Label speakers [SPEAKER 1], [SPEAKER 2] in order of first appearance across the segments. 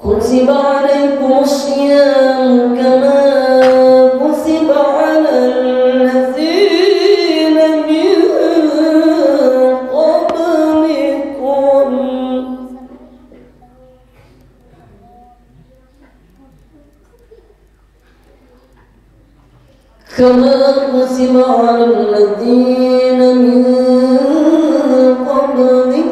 [SPEAKER 1] كتب عليكم الصيام كما كتب على الذين من قبلكم كما كتب على الذين من قبلكم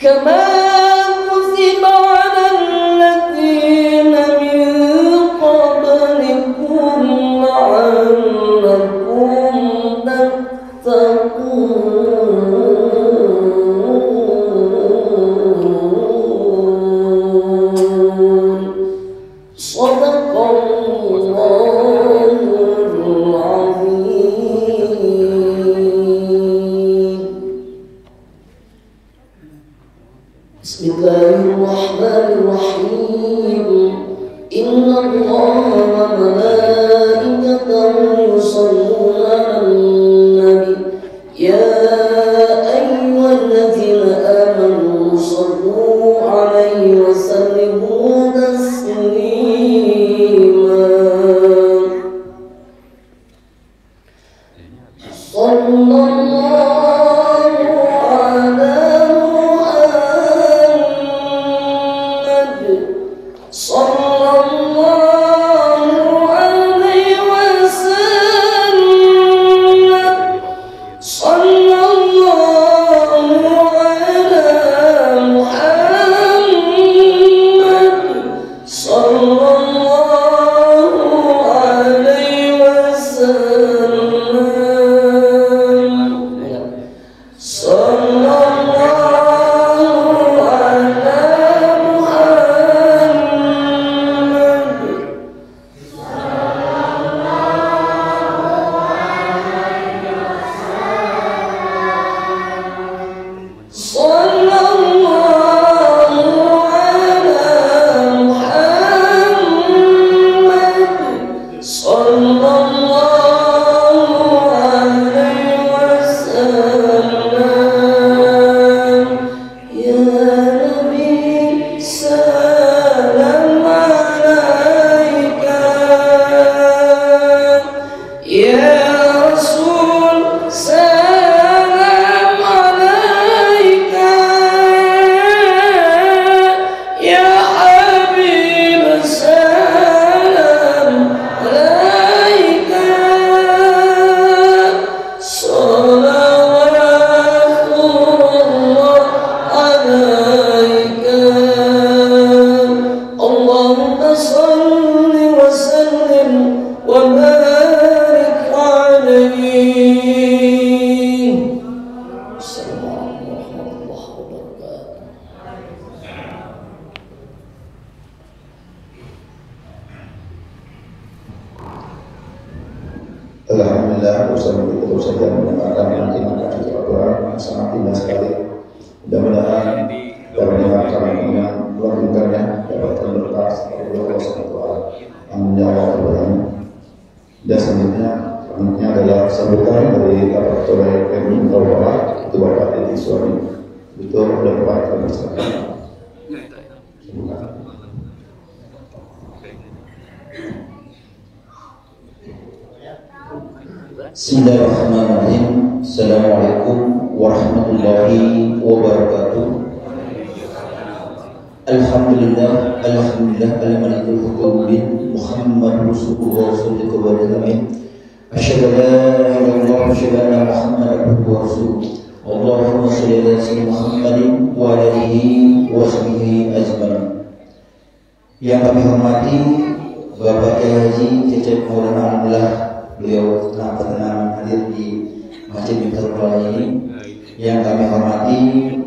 [SPEAKER 1] كما كتب على الذين من قبلكم لعلكم تتقون صدق الله العظيم. بسم الله الرحمن الرحيم. إن الله وملائكته يصلون على النبي يا أيها الذين آمنوا صلوا عليه وسلموا تسليما. صلى الله على محمد صلى الله عليه وسلم. صلى الله على محمد صلى الله عليه وسلم. صلى الله على
[SPEAKER 2] sangat indah sekali. Mudah-mudahan dapat mendengarkan yang melanjutkannya dapatkan berkah dari Allah SWT yang menjawab perbuatannya. Dan selanjutnya adalah sambutan dari Bapak Ketua Kemi Bapak itu Bapak Edi Suami. Itu sudah Bapak kami bersama.
[SPEAKER 3] Bismillahirrahmanirrahim. Assalamualaikum warahmatullahi wabarakatuh. Alhamdulillah, al-malikul hukumin Muhammad Rasulullah sallallahu alaihi wasallam. Asyhadu an la ilaha illallah wa asyhadu anna Muhammadan abduhu wa rasuluh. Allahumma shalli ala sayyidina Muhammadin wa ala alihi wa sahbihi ajmain. Yang kami hormati Bapak Kiai Haji Cecep Maulana Alhamdulillah, beliau telah berkenan hadir di Masjid Miftahul Falah ini. Yang kami hormati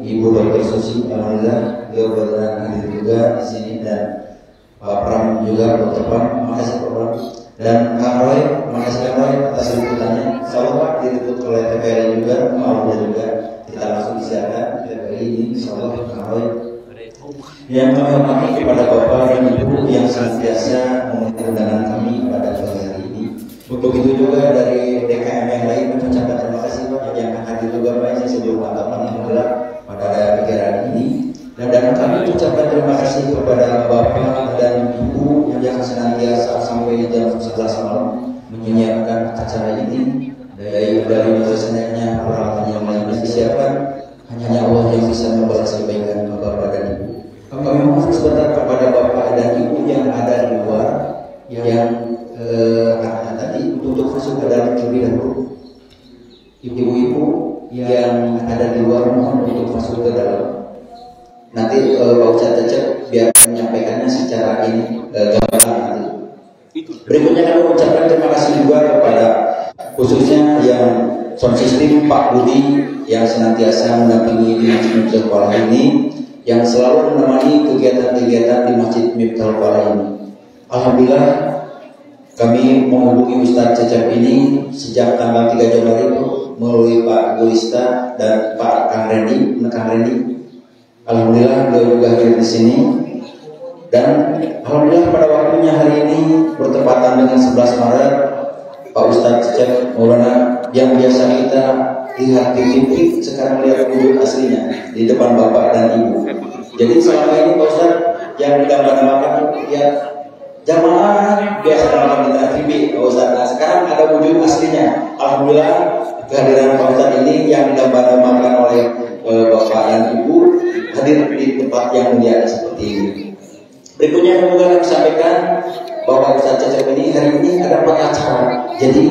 [SPEAKER 3] Ibu Dr. Susi, alhamdulillah beliau berkenan hadir juga di sini, dan Pak Pram juga, Dr. Pram, makasih Pak Pram, dan Kang Roy, makasih Kang Roy atas liputannya. Insyaallah diliput oleh TVRI juga, alhamdulillah juga kita langsung disiarkan TVRI ini, insyaallah Kang Roy. Yang kami hormati kepada Bapak dan Ibu yang senantiasa memenuhi undangan kami pada pagi hari ini. Begitu juga dari DKM yang lain, mengucapkan terima kasih Pak yang hadir juga Pak ini sebelum tanggapan alhamdulillah pada pikiran ini. Dan kami ucapkan terima kasih kepada Bapak dan Ibu yang senantiasa sampai jam 11 malam menyiapkan acara ini. Dari biasanya peralatan yang lain disiapkan, hanya Allah yang bisa membalas kebaikan Bapak dan Ibu. Kami mohon sebentar kepada Bapak dan Ibu yang ada di luar yang tadi untuk masuk ke dalam terlebih dahulu. Ibu-ibu yang ada di luar mohon untuk masuk ke dalam. Nanti Pak Ustadz Cecep biar menyampaikannya secara ini gambaran nanti. Berikutnya kami ucapkan terima kasih juga kepada khususnya yang sound system Pak Budi yang senantiasa mendampingi di Masjid Miftahul Falah ini, yang selalu menemani kegiatan-kegiatan di Masjid Miftahul Falah ini. Alhamdulillah kami menghubungi Ustadz Cecep ini sejak tanggal 3 Januari itu melalui Pak Gulista dan Pak Kang Rendi. Alhamdulillah beliau juga hadir di sini, dan alhamdulillah pada waktunya hari ini bertepatan dengan 11 Maret Pak Ustadz Cecep Maulana yang biasa kita lihat di TV sekarang lihat wujud aslinya di depan Bapak dan Ibu. Jadi selama ini Pak Ustadz yang digambar-gambarkan ya jamaah biasa dalam kita TV Pak Ustadz. Nah sekarang ada wujud aslinya. Alhamdulillah kehadiran Pak Ustadz ini yang digambar-gambarkan oleh Bapak dan Ibu hadir di tempat yang mulia seperti ini. Berikutnya semoga kami sampaikan bahwa Ustadz Cecep ini hari ini ada 4 acara. Jadi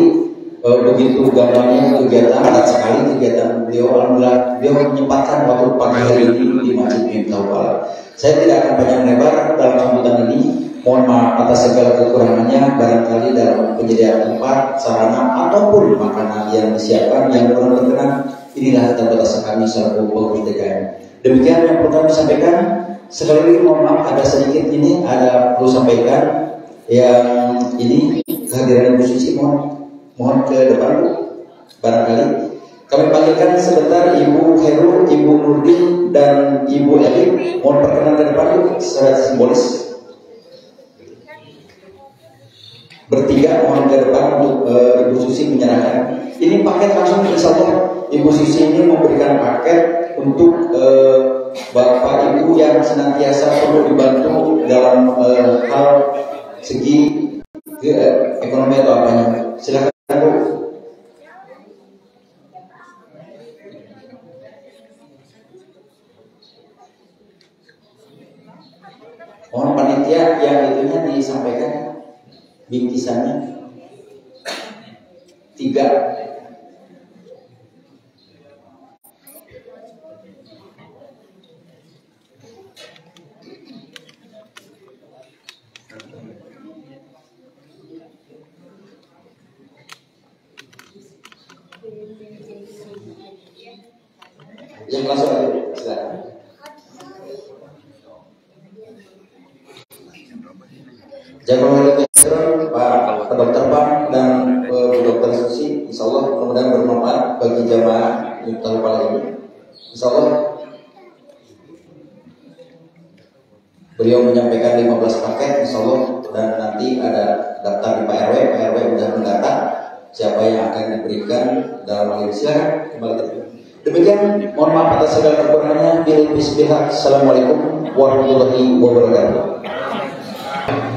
[SPEAKER 3] begitu gambarnya kegiatan padat sekali kegiatan beliau. Alhamdulillah beliau menyempatkan waktu pagi hari ini di Masjid Miftahul Falah. Saya tidak akan panjang lebar dalam sambutan ini. Mohon maaf atas segala kekurangannya barangkali dalam penyediaan tempat, sarana ataupun makanan yang disiapkan yang kurang berkenan. Inilah keterbatasan kami selaku pengurus DKM. Demikian yang perlu kami sampaikan. Sekali lagi mohon maaf ada sedikit ini ada perlu sampaikan yang ini kehadiran Ibu Suci mohon ke depan Bu. Barangkali kami panggilkan sebentar Ibu Khairul, Ibu Nurdin dan Ibu Eli. Mohon perkenan ke depan Bu secara simbolis. Bertiga mohon ke depan untuk Ibu Susi menyerahkan. Ini paket langsung insyaallah Ibu Susi ini memberikan paket untuk Bapak Ibu yang senantiasa perlu dibantu dalam hal segi ekonomi atau apanya. Silakan Bu. Mohon panitia yang itunya disampaikan bingkisannya 3. Yang langsung aja, silakan. Jazakallahu Pak Dr. Pam dan Bu Dr. Susi, insyaallah mudah-mudahan bermanfaat bagi jamaah Miftahul Falah ini. Insya Allah beliau menyampaikan 15 paket Insya Allah, dan nanti ada daftar di Pak RW sudah mendata siapa yang akan diberikan dalam hal ini. Silakan kembali. Demikian, mohon maaf atas segala kekurangannya. Bismillah. Assalamualaikum warahmatullahi wabarakatuh.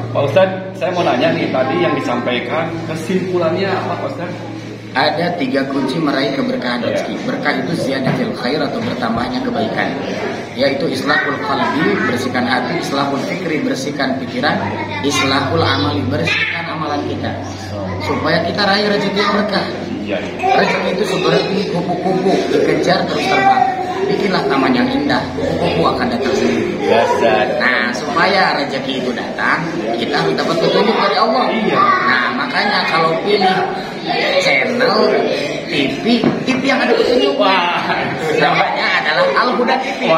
[SPEAKER 4] Pak Ustadz, saya mau nanya nih, tadi yang disampaikan kesimpulannya apa Pak Ustadz?
[SPEAKER 5] Ada 3 kunci meraih keberkahan rezeki. Berkah itu ziyadatul khair atau bertambahnya kebaikan, yaitu islahul qalbi, bersihkan hati, islahul fikri, bersihkan pikiran, islahul amali, bersihkan amalan kita, supaya kita raih rezeki yang berkah. Rezeki itu seperti kupu-kupu, dikejar terus terbang. Bikinlah taman yang indah, kupu-kupu akan datang sendiri. Nah, supaya rezeki itu datang, kita harus dapat petunjuk dari Allah. Nah, makanya kalau pilih channel TV yang ada petunjuk, namanya adalah Al Huda TV.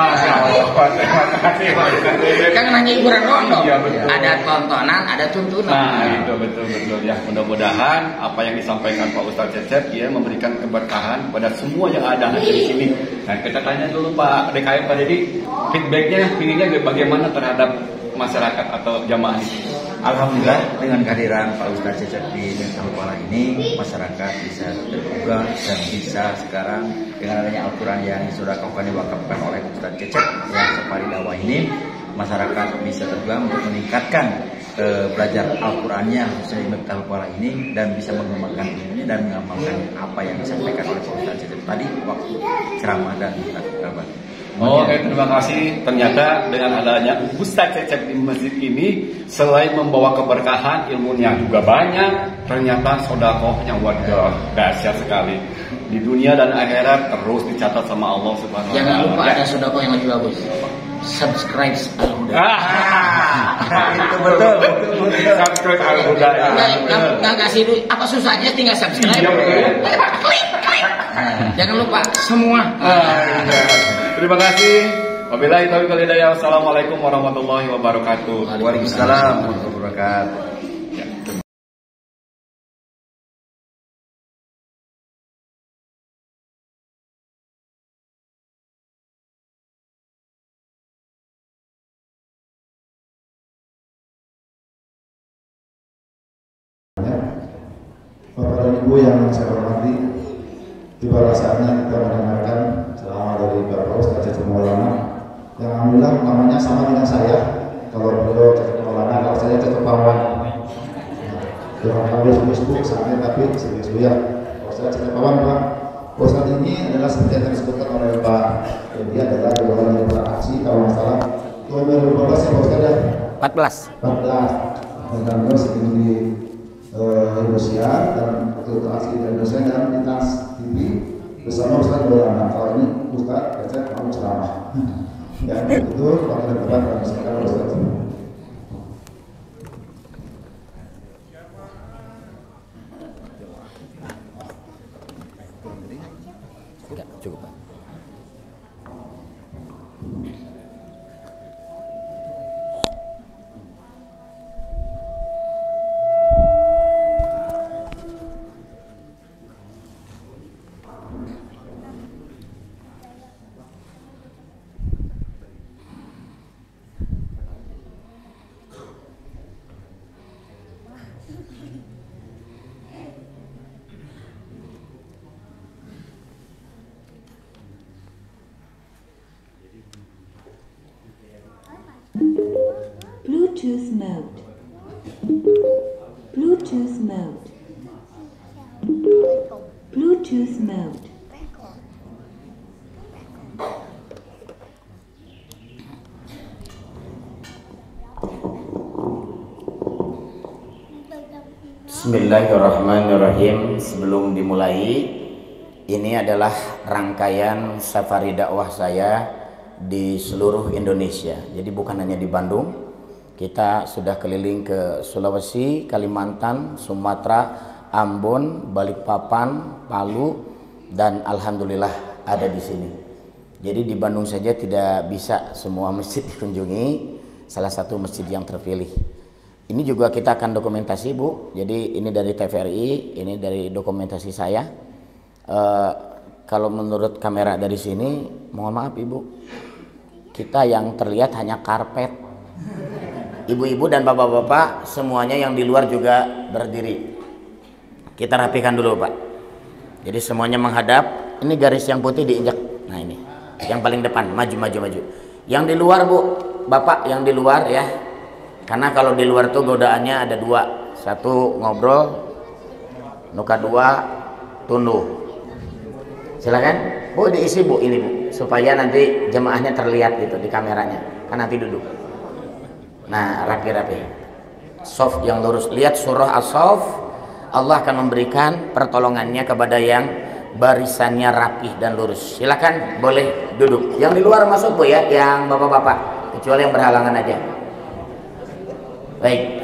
[SPEAKER 5] Jangan hanya hiburan doang, ada tontonan, ada tuntunan.
[SPEAKER 4] Nah, itu betul ya. Mudah-mudahan apa yang disampaikan Pak Ustadz Cecep ya memberikan keberkahan pada semua yang ada di sini. Nah, kita tanya dulu Pak DKM Pak Dedi, feedbacknya pinginnya bagaimana terhadap masyarakat atau jamaah ini?
[SPEAKER 6] Alhamdulillah dengan kehadiran Pak Ustadz Cecep di Desa Lupala ini, masyarakat bisa terbuka dan bisa sekarang dengan adanya Al-Quran yang sudah diwakafkan oleh Ustadz Cecep yang safari dakwah ini, masyarakat bisa terbuka untuk meningkatkan belajar Al-Qurannya khususnya di Desa Lupala ini, dan bisa mengembangkan ilmunya dan mengamalkan apa yang disampaikan oleh Pak Ustadz Cecep tadi waktu ceramah dan takbir.
[SPEAKER 4] Oke, terima kasih. Ternyata dengan adanya Ustadz Cecep di masjid ini, selain membawa keberkahan, ilmunya juga banyak. Ternyata sodakohnya wadah dahsyat sekali. Di dunia dan akhirat terus dicatat sama Allah Subhanahu wa Ta'ala.
[SPEAKER 5] Jangan lupa ada sodakoh yang lebih bagus. Subscribe Al Huda.
[SPEAKER 4] Itu betul. Subscribe Al Huda.
[SPEAKER 5] Nggak kasih duit. Apa susahnya? Tinggal subscribe. Klik. Jangan lupa semua.
[SPEAKER 4] Terima kasih. Wabillahi taufiq wal hidayah. Wassalamualaikum warahmatullahi wabarakatuh.
[SPEAKER 6] Waalaikumsalam warahmatullahi wabarakatuh.
[SPEAKER 2] Bapak dan Ibu yang saya hormati, tiba saatnya kita mendengarkan ceramah dari Bapak Ustadz Cecep Maulana yang alhamdulillah namanya sama dengan saya. Kalau beliau Cecep Maulana, kalau saya Cecep Pawan. Jangan tahu Facebook sama tapi serius ya. Kalau saya Cecep Pawan, Pak Ustadz ini adalah seperti yang disebutkan oleh Pak. Dia adalah golongan yang beraksi kalau masalah tahun 2012 ya Pak Ustadz ya. 14. Dan terus ini Indonesia dan aksi Indonesia dan Lintas TV bersama Ustadz Maulana. Kalau ini Ustadz Cecep mau ceramah. Ya itu pada depan kami sekarang Ustadz.
[SPEAKER 5] Cukup Pak.
[SPEAKER 7] Bluetooth mode. Bluetooth mode. Bluetooth mode.
[SPEAKER 5] Bismillahirrahmanirrahim. Sebelum dimulai, ini adalah rangkaian safari dakwah saya di seluruh Indonesia. Jadi bukan hanya di Bandung, kita sudah keliling ke Sulawesi, Kalimantan, Sumatera, Ambon, Balikpapan, Palu, dan alhamdulillah ada di sini. Jadi di Bandung saja tidak bisa semua masjid dikunjungi, salah satu masjid yang terpilih. Ini juga kita akan dokumentasi, Bu. Jadi ini dari TVRI, ini dari dokumentasi saya.
[SPEAKER 8] kalau menurut kamera dari sini, mohon maaf Ibu, kita yang terlihat hanya karpet. Ibu-ibu dan bapak-bapak semuanya yang di luar juga berdiri. Kita rapikan dulu Pak. Jadi semuanya menghadap. Ini garis yang putih diinjak. Nah ini, yang paling depan, maju. Yang di luar Bu, Bapak yang di luar ya. Karena kalau di luar tuh godaannya ada dua. Satu ngobrol, nuka dua tunduh. Silakan Bu, diisi Bu ini Bu, supaya nanti jemaahnya terlihat gitu di kameranya. Kan nanti duduk. Nah rapi-rapi. Soft yang lurus. Lihat surah As-Saff. Allah akan memberikan pertolongannya kepada yang barisannya rapih dan lurus. Silakan boleh duduk. Yang di luar masuk Bu ya, yang bapak-bapak, kecuali yang berhalangan aja. Baik.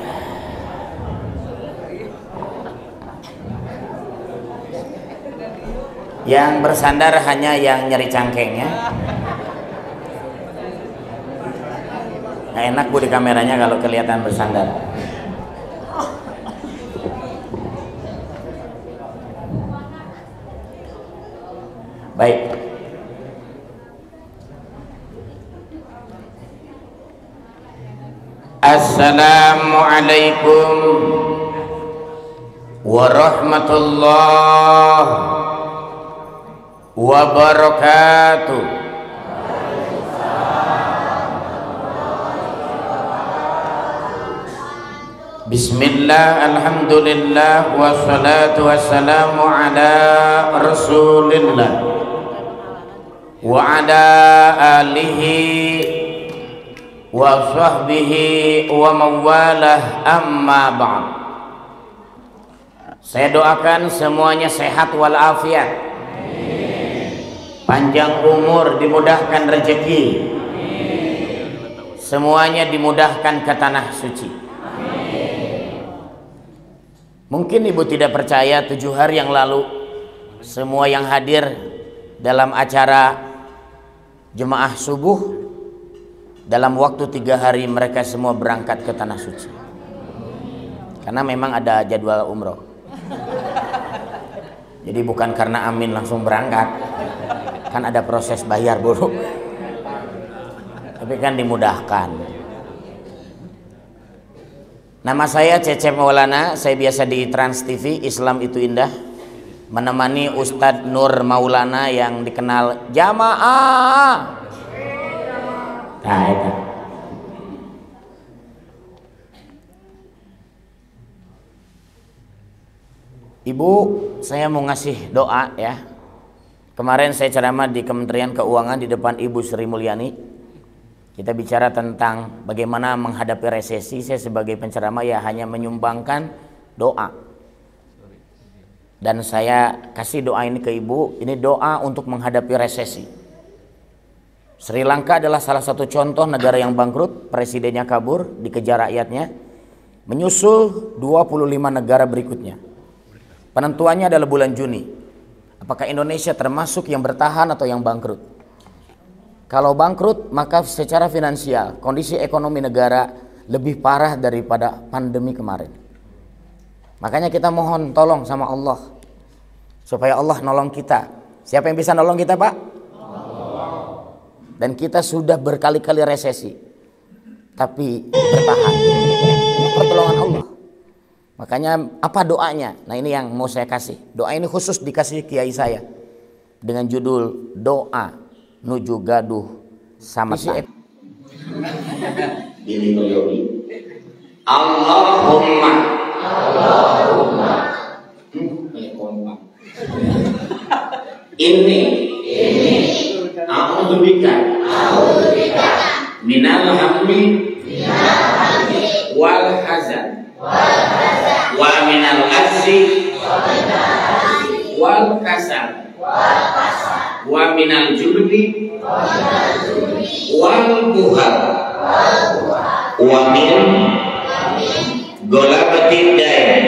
[SPEAKER 8] Yang bersandar hanya yang nyeri cangkengnya. Nggak enak Bu di kameranya kalau kelihatan bersandar. Baik. Assalamualaikum warahmatullahi wabarakatuh. Bismillah, alhamdulillah, wassalatu wassalamu ala rasulillah wa ala alihi wa sahbihi wa mawalah, amma ba'd. Saya doakan semuanya sehat walafiat, panjang umur, dimudahkan rezeki, semuanya dimudahkan ke tanah suci. Mungkin Ibu tidak percaya, 7 hari yang lalu semua yang hadir dalam acara jemaah subuh, dalam waktu 3 hari mereka semua berangkat ke tanah suci. Karena memang ada jadwal umroh. Jadi bukan karena amin langsung berangkat. Kan ada proses bayar dulu. Tapi kan dimudahkan. Nama saya Cecep Maulana, saya biasa di Trans TV, Islam itu Indah, menemani Ustadz Nur Maulana yang dikenal Jamaah. Nah, itu. Ibu, saya mau ngasih doa ya. Kemarin saya ceramah di Kementerian Keuangan di depan Ibu Sri Mulyani. Kita bicara tentang bagaimana menghadapi resesi. Saya sebagai penceramah ya hanya menyumbangkan doa. Dan saya kasih doa ini ke Ibu. Ini doa untuk menghadapi resesi. Sri Lanka adalah salah satu contoh negara yang bangkrut. Presidennya kabur, dikejar rakyatnya. Menyusul 25 negara berikutnya. Penentuannya adalah bulan Juni. Apakah Indonesia termasuk yang bertahan atau yang bangkrut? Kalau bangkrut, maka secara finansial, kondisi ekonomi negara lebih parah daripada pandemi kemarin. Makanya kita mohon tolong sama Allah, supaya Allah nolong kita. Siapa yang bisa nolong kita, Pak? Allah. Dan kita sudah berkali-kali resesi, tapi bertahan. Ini pertolongan Allah. Makanya apa doanya? Nah ini yang mau saya kasih. Doa ini khusus dikasih kiai saya. Dengan judul Doa Nuju Gaduh sama saya.
[SPEAKER 3] Ini Yogi.
[SPEAKER 8] Allahumma ini a'udzubika minal hammi wal hazan wa minal azzi wal kasal wa minal jubni wal buhal wa min golabatid dain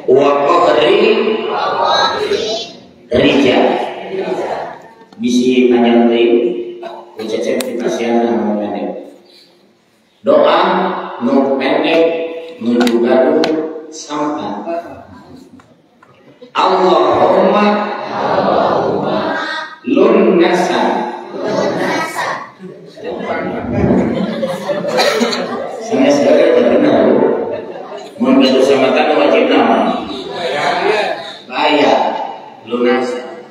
[SPEAKER 8] wa qahri rijal. Bisi panjang deui Cecep dipasihan anu pendek. Doa nu pendek nuju gaduh sampai Allahumma
[SPEAKER 5] lunasan. Saya sebagai terkenal membantu samatan wajib nama bayar lunasan.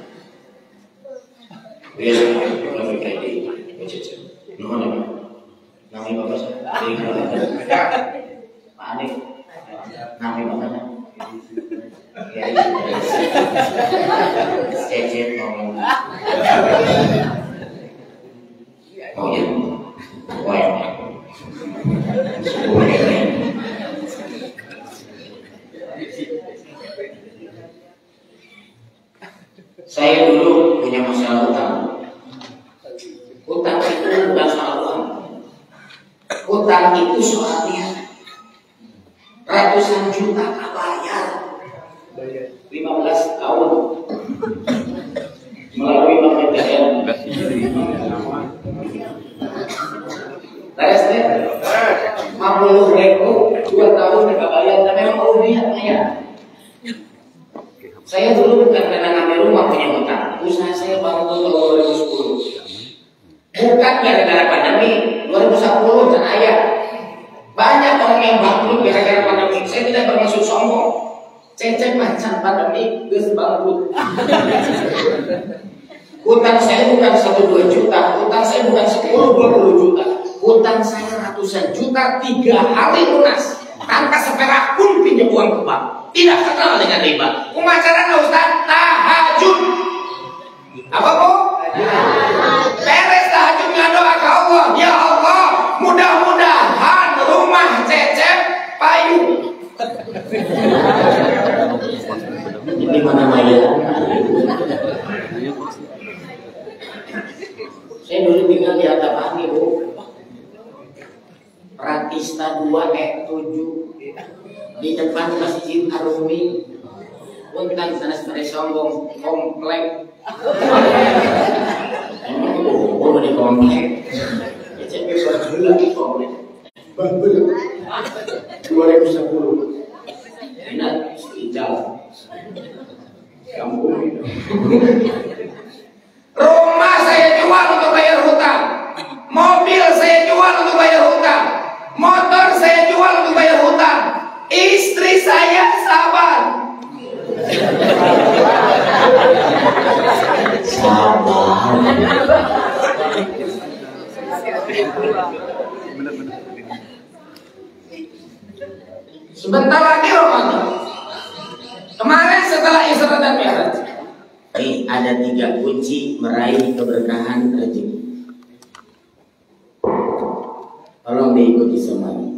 [SPEAKER 5] Biasa kami kayak di wajib nuhun apa? Nami bapak saya. Panik. Nami bapaknya. Ya, cecet ngomong. Oh ya, wah, saya dulu punya masalah utang. Utang itu bukan soal uang. Utang itu soalnya ratusan juta bayar 15 tahun melalui PTN. Terus deh, 50.000 2 tahun mereka bayar, tapi memang mau niatnya. Saya dulu bukan karena ngambil rumah punya hutang, usaha saya bangun tahun 2010. Bukan gara-gara pandemi 2010 dan ayah. Banyak orang yang bangkrut gara-gara pandemi. Saya tidak bermaksud sombong. Cecep macam pandemi geus bangkrut. Hutang saya bukan 1-2 juta, hutang saya bukan 10-20 juta. Hutang saya ratusan juta 3 hari lunas. Tanpa seperak pun pinjam uang ke bank. Tidak kenal dengan riba. Pemacaran Ustaz tahajud. Apa Bu? Beres tahajudnya doa ke Allah. Ya Allah, mudah-mudahan rumah Cecep payung. Ini mana Maya? Saya dulu tinggal di atap angin, Bu. Ratista 2 7 di depan Masjid Arumi. Punten sanes pada sombong komplek. Oh, di komplek. Cecep berjualan di komplek. Bangkel 2010. Enak di jalan. Kampung itu. Rumah saya jual untuk bayar hutang. Mobil saya jual untuk bayar hutang. Motor saya jual untuk bayar hutang. Istri saya sabar. Sabar. Sebentar lagi Ramadan. Kemarin setelah Isra dan Mi'raj, ini ada 3 kunci meraih keberkahan rezeki. Tolong diikuti semuanya.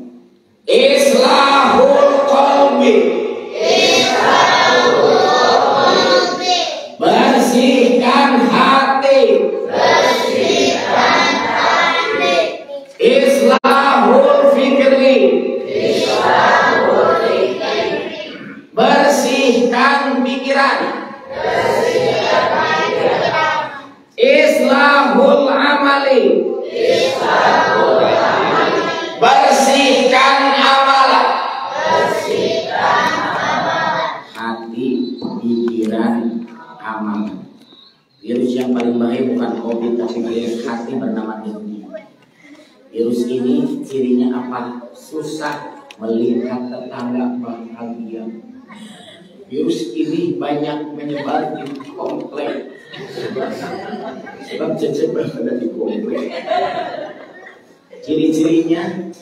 [SPEAKER 5] Islahul qalbi. Bersihkan hati. Islahul fikri. Bersihkan pikiran. Islahul amali. Bersihkan amalan. Hati, pikiran, amalan. Virus yang paling bahaya bukan COVID, tapi virus hati bernama dengki. Virus ini cirinya apa? Susah melihat tetangga bahagia. Virus ini banyak menyebar di komplek. Sebab Cecep berada di komplek. Ciri-cirinya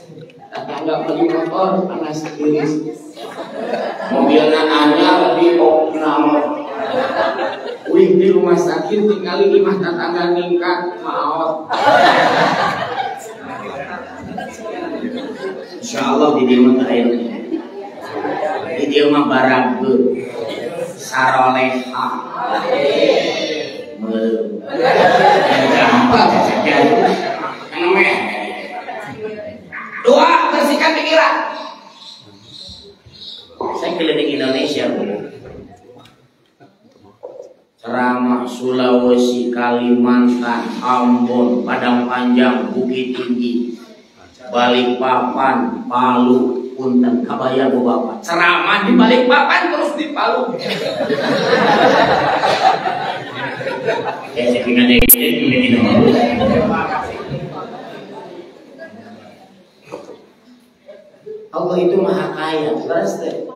[SPEAKER 5] tetangga beli motor panas kiri, mobilnya anyar di opname. Wih di rumah sakit tinggal imah tetangga ningkat maot. Insya Allah di dia mah air, di dia mah barageun, saroleha, gampang saja. Doa bersihkan pikiran. Saya keliling Indonesia, ceramah Sulawesi, Kalimantan, Ambon, Padang Panjang, Bukit Tinggi, Balikpapan, Palu, Punten, kabayang Bu Bapak. Ceramah di Balikpapan terus di Palu. Allah itu maha kaya, leres teh.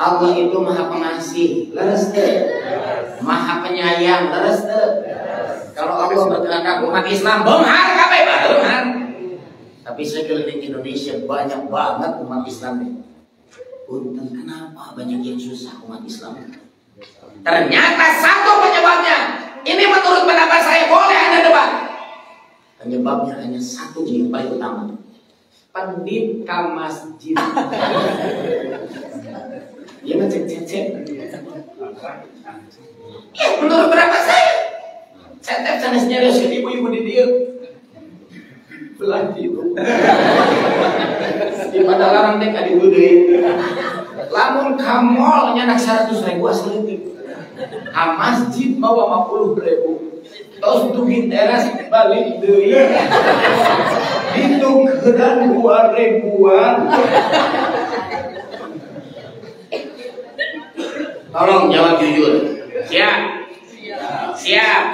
[SPEAKER 5] Allah itu maha pengasih, leres teh. Maha penyayang, leres teh. Kalau Allah berkehendak umat Islam benghar kabeh, benghar. Tapi sekeliling Indonesia banyak banget umat Islam. Punten, kenapa banyak yang susah umat Islam? Ternyata satu penyebabnya. Ini menurut pendapat saya, boleh ada debat. Penyebabnya hanya satu yang paling utama. Pendidikan masjid. Dia ngecek-cek. Ya, menurut pendapat saya. Saya sanes nyarios ibu-ibu di dia. Belah gitu. Di pada larang teh ka diudeui. Lamun ka mall nya nak 100.000 aseutik. Ka masjid bawa 50.000. Tos dugi teras balik deui. Ditukeran 2.000-an. Tolong jawab jujur. Siap. Siap.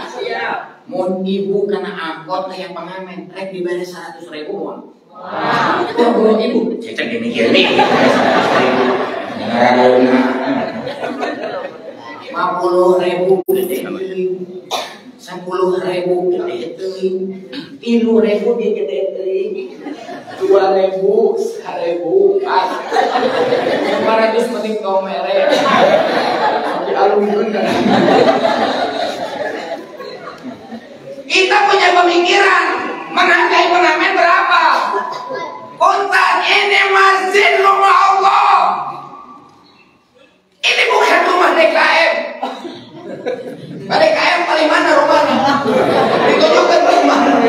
[SPEAKER 5] Mun ibu kena angkot kayak pengamen, rek dibayar 100.000 uang. Wah, kalau ibu cecek demikian nih. 50.000 gede teuing. 10.000 gede teuing. 3.000 ge gede teuing. 2.000, 1.000, 500 penting nomere. Dialungkeun kan. Kita punya pemikiran menghargai pengamen berapa? Kontan, ini masjid rumah Allah. Ini bukan rumah DKM. DKM paling mana rumahnya? Ditunjukkan paling mana?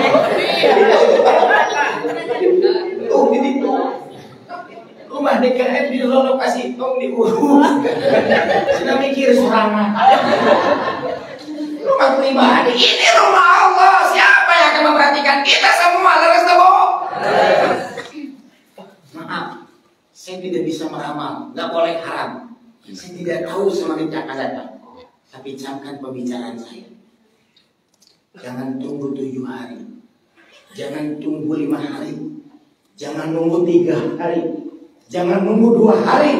[SPEAKER 5] Tuh di situ. Rumah DKM di lokasi tong di Uru. Sudah mikir sorangan. Rumah pribadi, ini rumah Allah. Siapa yang akan memperhatikan kita semua? Leres tebo. Maaf, saya tidak bisa meramal, nggak boleh haram. Saya tidak tahu semakin akan datang. Tapi camkan pembicaraan saya. Jangan tunggu 7 hari, jangan tunggu 5 hari, jangan nunggu 3 hari, jangan nunggu 2 hari,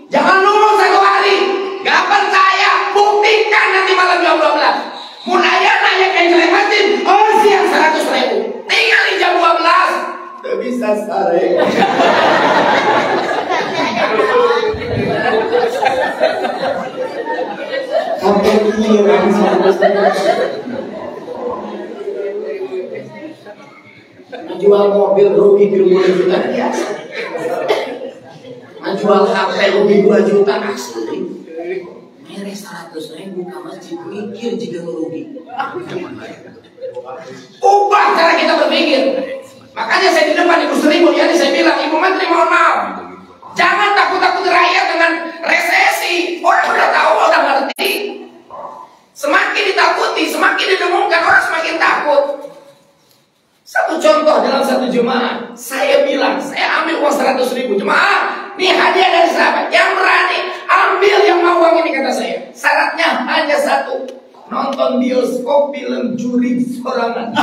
[SPEAKER 5] jangan nunggu 1 hari. Gak percaya, buktikan nanti malam jam 12. Mulai naikkan jelek masjid, oh siang 100.000. Tinggal di jam 12. Gak bisa sare. Sampai kira menjual mobil rugi 20 juta biasa. Menjual HP rugi 2 juta asli. Mere 100.000 ke masjid, mikir jika rugi. Ubah cara kita berpikir. Makanya saya di depan Ibu Sri Mulyani saya bilang, Ibu Menteri mohon maaf, jangan takut-takut rakyat dengan resesi. Orang udah tahu, udah ngerti. Semakin ditakuti, semakin didengungkan, orang semakin takut. Satu contoh dalam satu jemaah, saya bilang, saya ambil uang 100.000 jemaah. Nih hadiah dari sahabat yang berani ambil yang mau uang ini, kata saya. Syaratnya hanya satu, nonton bioskop film Juri Sorangan.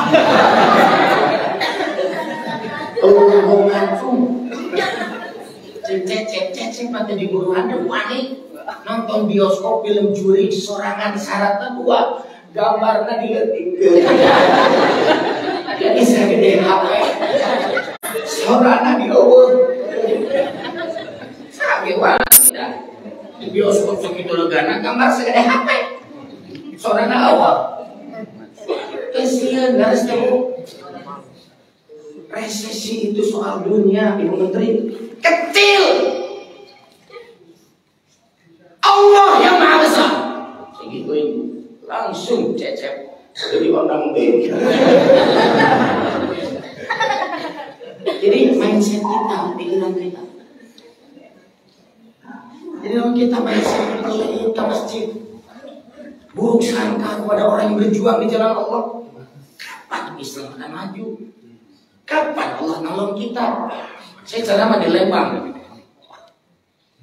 [SPEAKER 5] Cek pada di buruan wani nonton bioskop film Juri Sorangan. Syaratnya 2, gambarnya diletik. Jadi saya gede HP, sorangan diukur. Di bioskop segitu legana, gambar segede HP, sorangan awal. Kesian, garis temu. Resesi itu soal dunia, Ibu Menteri. Kecil. Allah yang Maha Besar. Segitu Ibu, langsung cecep. Jadi orang beda. Jadi mindset kita, pikiran kita. Jadi kalau kita mindset kita masjid, buruk sangka kepada orang yang berjuang di jalan Allah. Kapan Islam akan maju? Kapan Allah nolong kita? Saya ceramah di Lembang,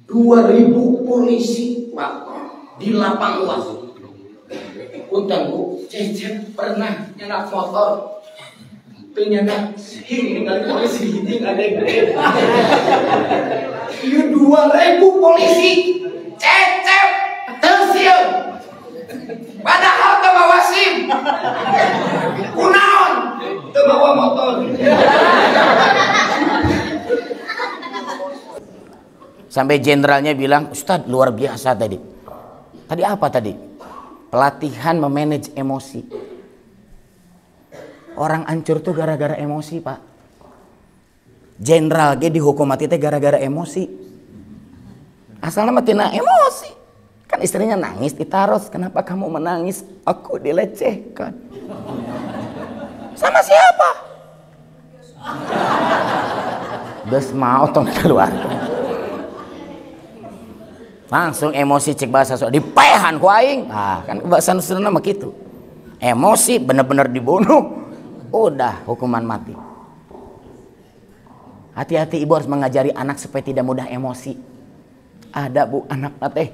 [SPEAKER 5] 2.000 polisi Pak di lapang luas.
[SPEAKER 1] Punten Bu, Cecep pernah nyenak motor. Ternyata ini nggak polisi, ini nggak ada yang Iya 2.000 polisi, Cecep tersiun. Padahal teu bawa SIM. Kunaon? Teu bawa motor.
[SPEAKER 8] Sampai jenderalnya bilang, Ustadz luar biasa tadi. Tadi apa tadi? Pelatihan memanage emosi. Orang hancur tuh gara-gara emosi, Pak. Jenderal ge dihukum mati teh gara-gara emosi. Asalnya mati na emosi. Kan istrinya nangis ditaros. Kenapa kamu menangis? Aku dilecehkan. Sama siapa? Geus mau tong keluar. Langsung emosi cek bahasa Sunda dipehan ku aing. Ah, kan bahasa Sunda mah kitu. Emosi bener-bener dibunuh. Udah hukuman mati. Hati-hati ibu harus mengajari anak supaya tidak mudah emosi. Ada Bu anak teh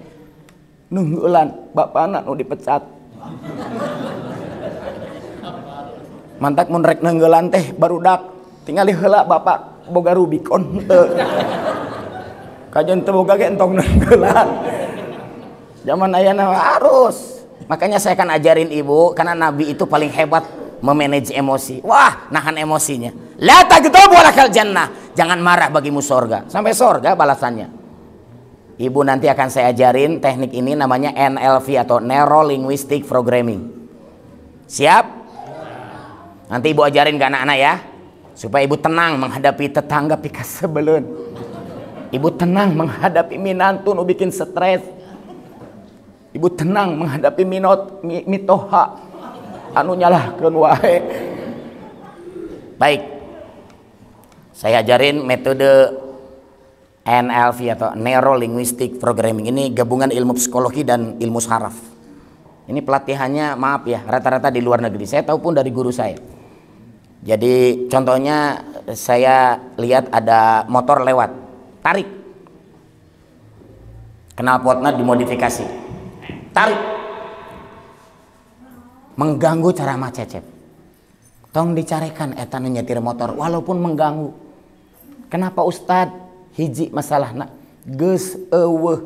[SPEAKER 8] nunggulan bapak anak nu dipecat. Mantak mun rek nunggulan teh barudak tinggal heula bapak boga Rubicon teu. Kajian teu boga ge entong nunggulan. Zaman ayeuna harus. Makanya saya akan ajarin ibu karena Nabi itu paling hebat memanage emosi. Wah, nahan emosinya. La taghdab walakal jannah. Jangan marah bagimu sorga. Sampai sorga balasannya. Ibu nanti akan saya ajarin teknik ini namanya NLP atau Neuro Linguistic Programming. Siap? Nanti ibu ajarin ke anak-anak ya. Supaya ibu tenang menghadapi tetangga pika sebeleun. Ibu tenang menghadapi minantu nu bikin stres. Ibu tenang menghadapi mitoha anu nyalahkeun wae. Baik. Saya ajarin metode NLP atau Neuro Linguistic Programming. Ini gabungan ilmu psikologi dan ilmu saraf. Ini pelatihannya maaf ya, rata-rata di luar negeri. Saya tahu pun dari guru saya. Jadi contohnya saya lihat ada motor lewat, tarik. Knalpotna dimodifikasi. Tarik. Mengganggu cara mah Cecep. Tong dicarikan eta nu nyetir motor walaupun mengganggu. Kenapa Ustad? Hiji masalahna geus eueuh.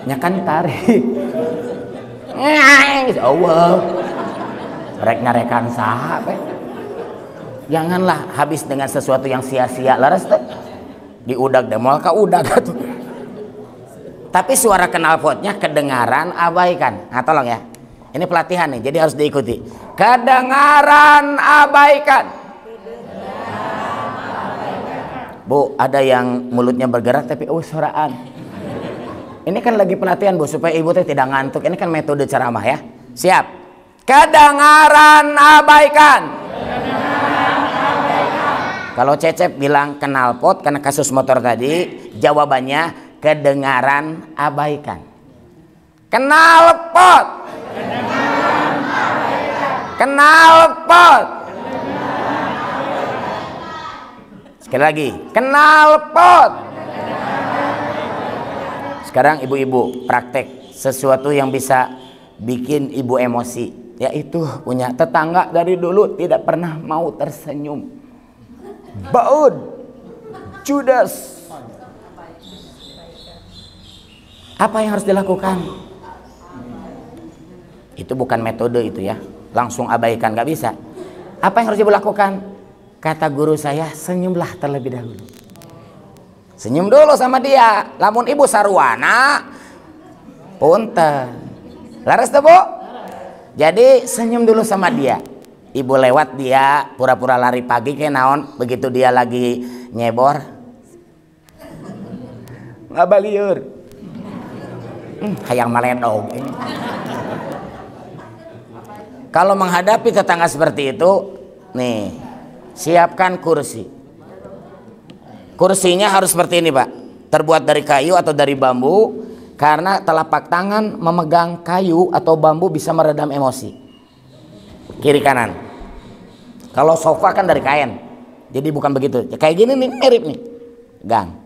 [SPEAKER 8] Nya kan tarik. Geus eueuh. Rek ngarekan saha we. Janganlah habis dengan sesuatu yang sia-sia. Laras teh diudag deh moal ka udag atuh. Tapi suara knalpotnya kedengaran, abaikan. Nah, tolong ya. Ini pelatihan nih, jadi harus diikuti. Kedengaran, abaikan. Bu, ada yang mulutnya bergerak tapi suaraan. Ini kan lagi pelatihan Bu, supaya ibu teh tidak ngantuk. Ini kan metode ceramah ya. Siap. Kedengaran, abaikan. Kalau Cecep bilang knalpot karena kasus motor tadi, jawabannya kedengaran, abaikan. Knalpot. Knalpot. Sekali lagi, knalpot. Sekarang ibu-ibu praktek sesuatu yang bisa bikin ibu emosi, yaitu punya tetangga dari dulu tidak pernah mau tersenyum. Baud, Judas. Apa yang harus dilakukan? Itu bukan metode itu ya. Langsung abaikan, gak bisa. Apa yang harus ibu lakukan? Kata guru saya, senyumlah terlebih dahulu. Senyum dulu sama dia. Lamun ibu sarwana, punten. Laras tuh Bu? Jadi senyum dulu sama dia. Ibu lewat dia pura-pura lari pagi kayak naon. Begitu dia lagi nyebor, ngabalieur. Hayang maledog. Kalau menghadapi tetangga seperti itu, nih, siapkan kursi. Kursinya harus seperti ini, Pak. Terbuat dari kayu atau dari bambu, karena telapak tangan memegang kayu atau bambu bisa meredam emosi. Kiri kanan. Kalau sofa kan dari kain, jadi bukan begitu. Kayak gini nih, mirip nih. Gang.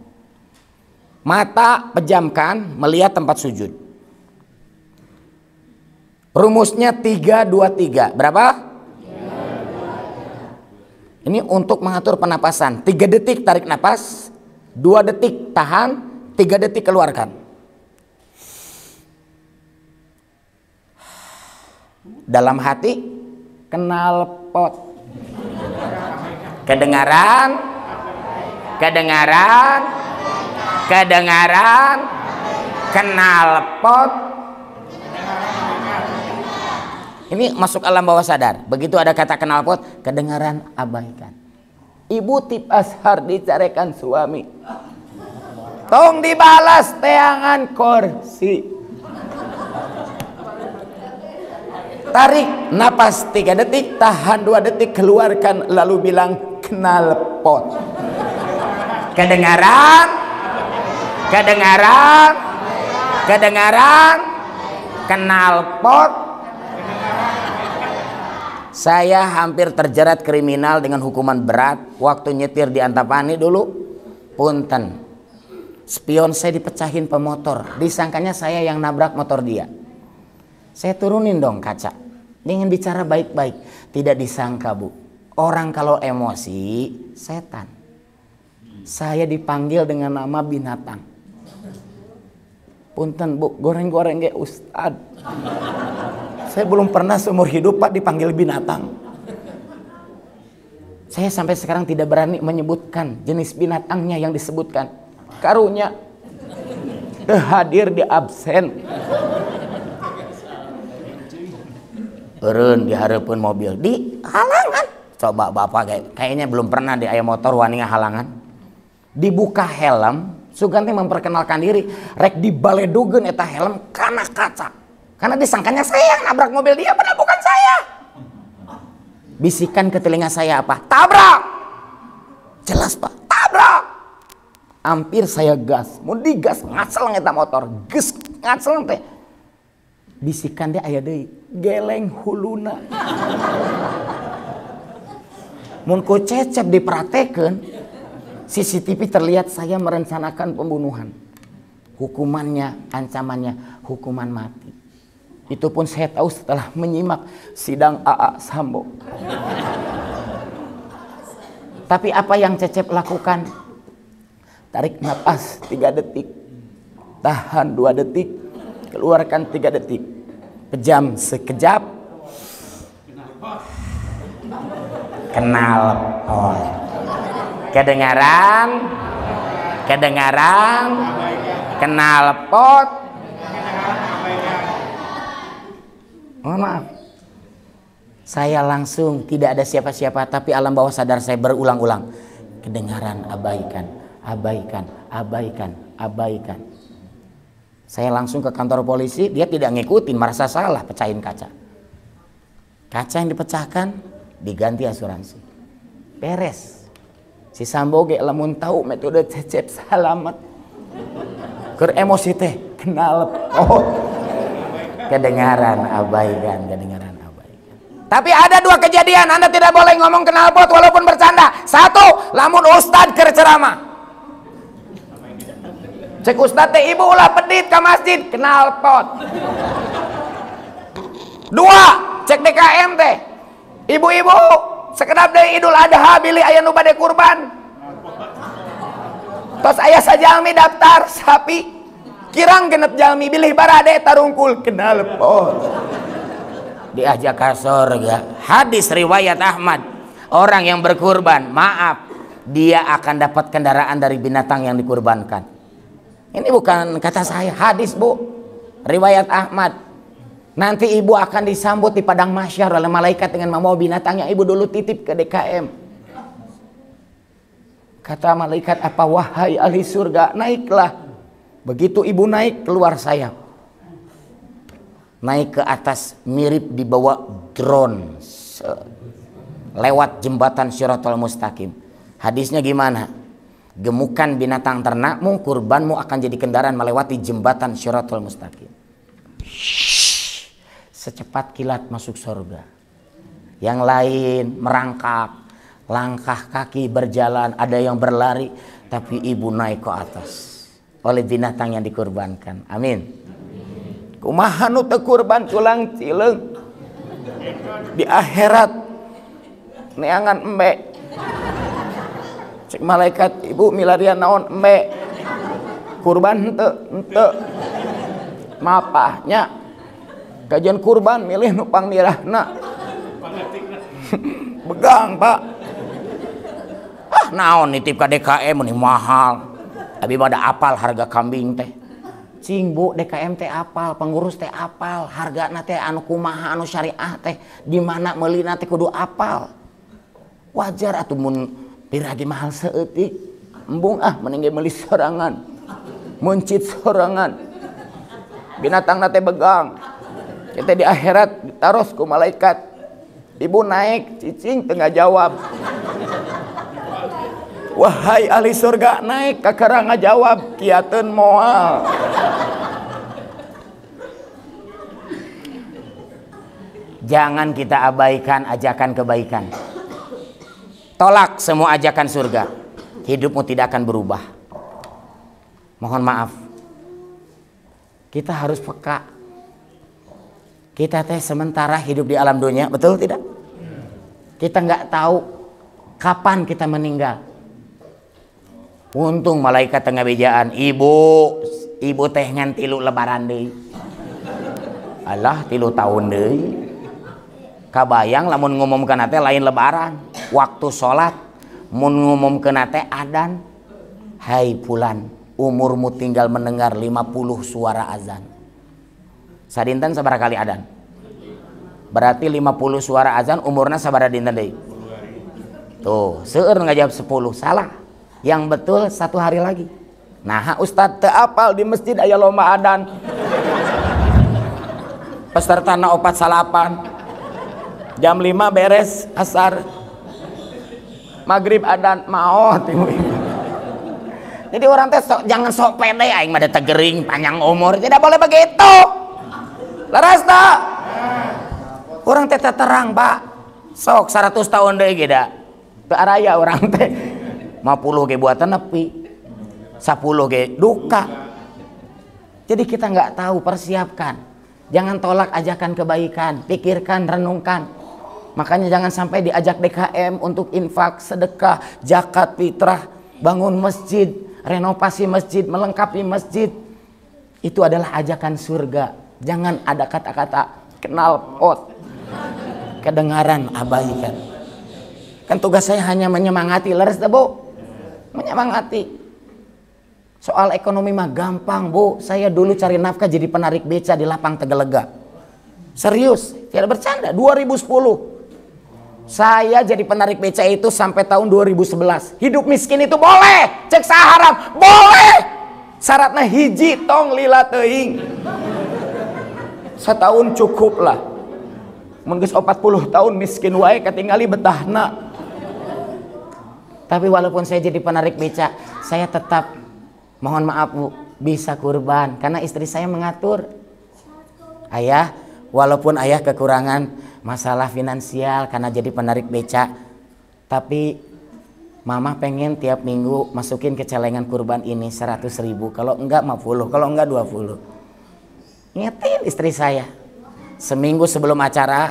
[SPEAKER 8] Mata pejamkan melihat tempat sujud. Rumusnya 3-2-3. Berapa? Ini untuk mengatur penapasan. 3 detik tarik napas, 2 detik tahan, 3 detik keluarkan. Dalam hati kenal pot. Kedengaran, kedengaran, kedengaran, kenal pot. Ini masuk alam bawah sadar. Begitu ada kata kenal pot, kedengaran, abaikan. Ibu tip ashar dicarekan suami. Tong dibalas teangan kursi. Tarik napas 3 detik, tahan 2 detik, keluarkan, lalu bilang kenal pot. Kedengaran, kedengaran, kedengaran, kenal pot. Saya hampir terjerat kriminal dengan hukuman berat waktu nyetir di Antapani dulu. Punten, spion saya dipecahin pemotor, disangkanya saya yang nabrak motor dia. Saya turunin dong kaca, ingin bicara baik-baik. Tidak disangka Bu, orang kalau emosi setan. Saya dipanggil dengan nama binatang. Punten Bu, goreng-goreng ge Ustad. Saya belum pernah seumur hidup Pak dipanggil binatang. Saya sampai sekarang tidak berani menyebutkan jenis binatangnya yang disebutkan. Karunya hadir di absen. Eureun dihareupeun mobil di halangan. Coba Bapak kayaknya belum pernah di aya motor wani halangan. Dibuka helm, Suganti memperkenalkan diri, rek dibaledugeun eta helm kana kaca. Karena disangkanya saya yang nabrak mobil dia, padahal bukan saya. Bisikan ke telinga saya apa? Tabrak. Jelas Pak, tabrak. Hampir saya gas, mau digas ngacel eta motor, ges ngacel teh. Bisikan dia aya deui, geleng huluna. Mun ku Cecep dipraktekeun, CCTV terlihat saya merencanakan pembunuhan. Hukumannya, ancamannya hukuman mati. Itu pun saya tahu setelah menyimak sidang AA Sambo. Tapi apa yang Cecep lakukan? Tarik napas 3 detik, tahan 2 detik, keluarkan 3 detik. Pejam sekejap, kenal pot. Kedengaran, kedengaran, kenal pot. Oh, maaf, saya langsung tidak ada siapa-siapa, tapi alam bawah sadar saya berulang-ulang. Kedengaran, abaikan, abaikan, abaikan, abaikan. Saya langsung ke kantor polisi, dia tidak ngikutin, merasa salah, pecahin kaca. Kaca yang dipecahkan diganti asuransi. Beres. Si Sambo ge lamun tahu metode Cecep salamet. Keur emosi teh kenal pot. Kedengaran, abaikan, kedengaran, abaikan. Tapi ada 2 kejadian, Anda tidak boleh ngomong kenal pot walaupun bercanda. 1, lamun Ustad keur ceramah. Cek Ustad teh ibu ulah pedit ke masjid, kenal pot. 2, cek DKM teh, ibu-ibu sekedap deui Idul Adha bili aya nu bade kurban. Tos aya sajalmi daftar sapi, kirang genep jalmi bilih barade tarungkul kenal pot. Diajak ka surga. Hadis riwayat Ahmad, orang yang berkurban, maaf, dia akan dapat kendaraan dari binatang yang dikurbankan. Ini bukan kata saya, hadis Bu, riwayat Ahmad. Nanti ibu akan disambut di padang mahsyar oleh malaikat dengan membawa binatang yang ibu dulu titip ke DKM. Kata malaikat, apa wahai ahli surga, naiklah. Begitu ibu naik, keluar sayap. Naik ke atas, mirip dibawa drone. Lewat jembatan Syiratul Mustaqim. Hadisnya gimana? Gemukan binatang ternakmu, kurbanmu akan jadi kendaraan melewati jembatan Syiratul Mustaqim. Secepat kilat masuk surga. Yang lain merangkak, langkah kaki berjalan, ada yang berlari, tapi ibu naik ke atas oleh binatang yang dikurbankan. Amin. Kumaha nu teu kurban tulang cileung di akhirat neangan embe. Cek malaikat, ibu milarian naon embe? Kurban henteu mapahnya kajian kurban milih nu pangnirahna. Begang pak. Naon nitip ka DKM ini mahal. Abi pada apal harga kambing teh. Cing bu, DKM teh apal, pengurus teh apal, harga teh anu kumaha anu syariah teh di mana meulina teh kudu apal. Wajar atuh mun piragi mahal seutik. Embung mending meuli sorangan. Muncit sorangan. Binatang teh begang. Kita di akhirat ditaros ku malaikat. Ibu naik, cicing tengah jawab. Wahai ahli surga naik kakara ngajawab kiateun moal. Jangan kita abaikan ajakan kebaikan. Tolak semua ajakan surga. Hidupmu tidak akan berubah. Mohon maaf. Kita harus peka. Kita teh sementara hidup di alam dunia, betul tidak? Kita nggak tahu kapan kita meninggal. Untung malaikat tengah bejaan, ibu teh ngan 3 lebaran deui. Alah 3 tahun deui. Kabayang lamun ngumumkeun teh lain lebaran, waktu salat mun ngumumkeun teh adzan. Hai fulan, umurmu tinggal mendengar 50 suara azan. Sadinten sabaraha kali adzan? Berarti 50 suara azan umurna sabaraha dinten deui? Tuh, seueur ngajawab 10, salah. Yang betul 1 hari lagi. Nah, Ustadz teu apal di masjid aya lomba adzan. Pesertana 4 salapan. Jam 5 beres asar. Maghrib adzan maot. Jadi orang teh jangan sok pede aing mah teh gering panjang umur. Tidak boleh begitu. Laras tak? Orang teh terang, Pak. Sok 100 tahun deui ge da. Teu araya orang teh. 50 ge buatan nepi, 10 ge duka. Jadi kita nggak tahu, persiapkan. Jangan tolak ajakan kebaikan, pikirkan, renungkan. Makanya jangan sampai diajak DKM untuk infak, sedekah, zakat, fitrah, bangun masjid, renovasi masjid, melengkapi masjid. Itu adalah ajakan surga. Jangan ada kata-kata kenal pot, kedengaran, abaikan. Kan tugas saya hanya menyemangati, leres dah bu. Menyemangati. Soal ekonomi mah gampang bu. Saya dulu cari nafkah jadi penarik beca di lapang Tegalega. Serius, tidak bercanda. 2010 saya jadi penarik beca itu sampai tahun 2011. Hidup miskin itu boleh, cek saharam boleh. Syaratnya hiji tong lila teuing. Setahun cukup lah. Mun geus 40 tahun miskin wae katingali betahna. Tapi walaupun saya jadi penarik beca, saya tetap mohon maaf bu, bisa kurban karena istri saya mengatur. Ayah, walaupun ayah kekurangan masalah finansial karena jadi penarik beca, tapi mama pengen tiap minggu masukin ke celengan kurban ini 100.000. Kalau enggak 50, kalau enggak 20. Ingetin istri saya. Seminggu sebelum acara,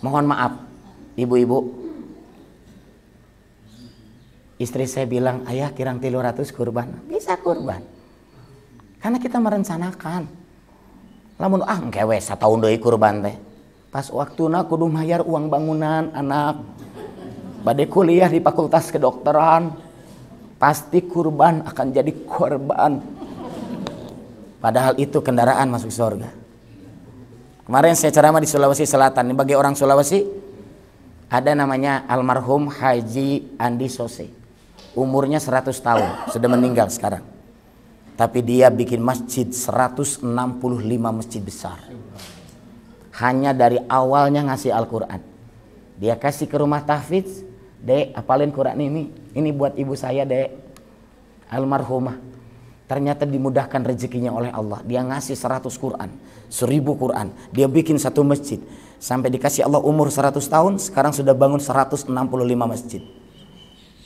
[SPEAKER 8] mohon maaf ibu-ibu, istri saya bilang, ayah kirang 300 kurban. Bisa kurban. Karena kita merencanakan. Lamun engkewe satahun deui kurban teh. Pas waktuna kudu mayar uang bangunan anak. Bade kuliah di fakultas kedokteran. Pasti kurban akan jadi korban. Padahal itu kendaraan masuk surga. Kemarin saya ceramah di Sulawesi Selatan. Ini bagi orang Sulawesi, ada namanya almarhum Haji Andi Sose. Umurnya 100 tahun, sudah meninggal sekarang. Tapi dia bikin masjid 165 masjid besar. Hanya dari awalnya ngasih Al-Quran. Dia kasih ke rumah tahfidz, Dek, apalin Quran ini buat ibu saya, Dek. Almarhumah. Ternyata dimudahkan rezekinya oleh Allah. Dia ngasih 100 Quran, 1000 Quran. Dia bikin satu masjid. Sampai dikasih Allah umur 100 tahun, sekarang sudah bangun 165 masjid.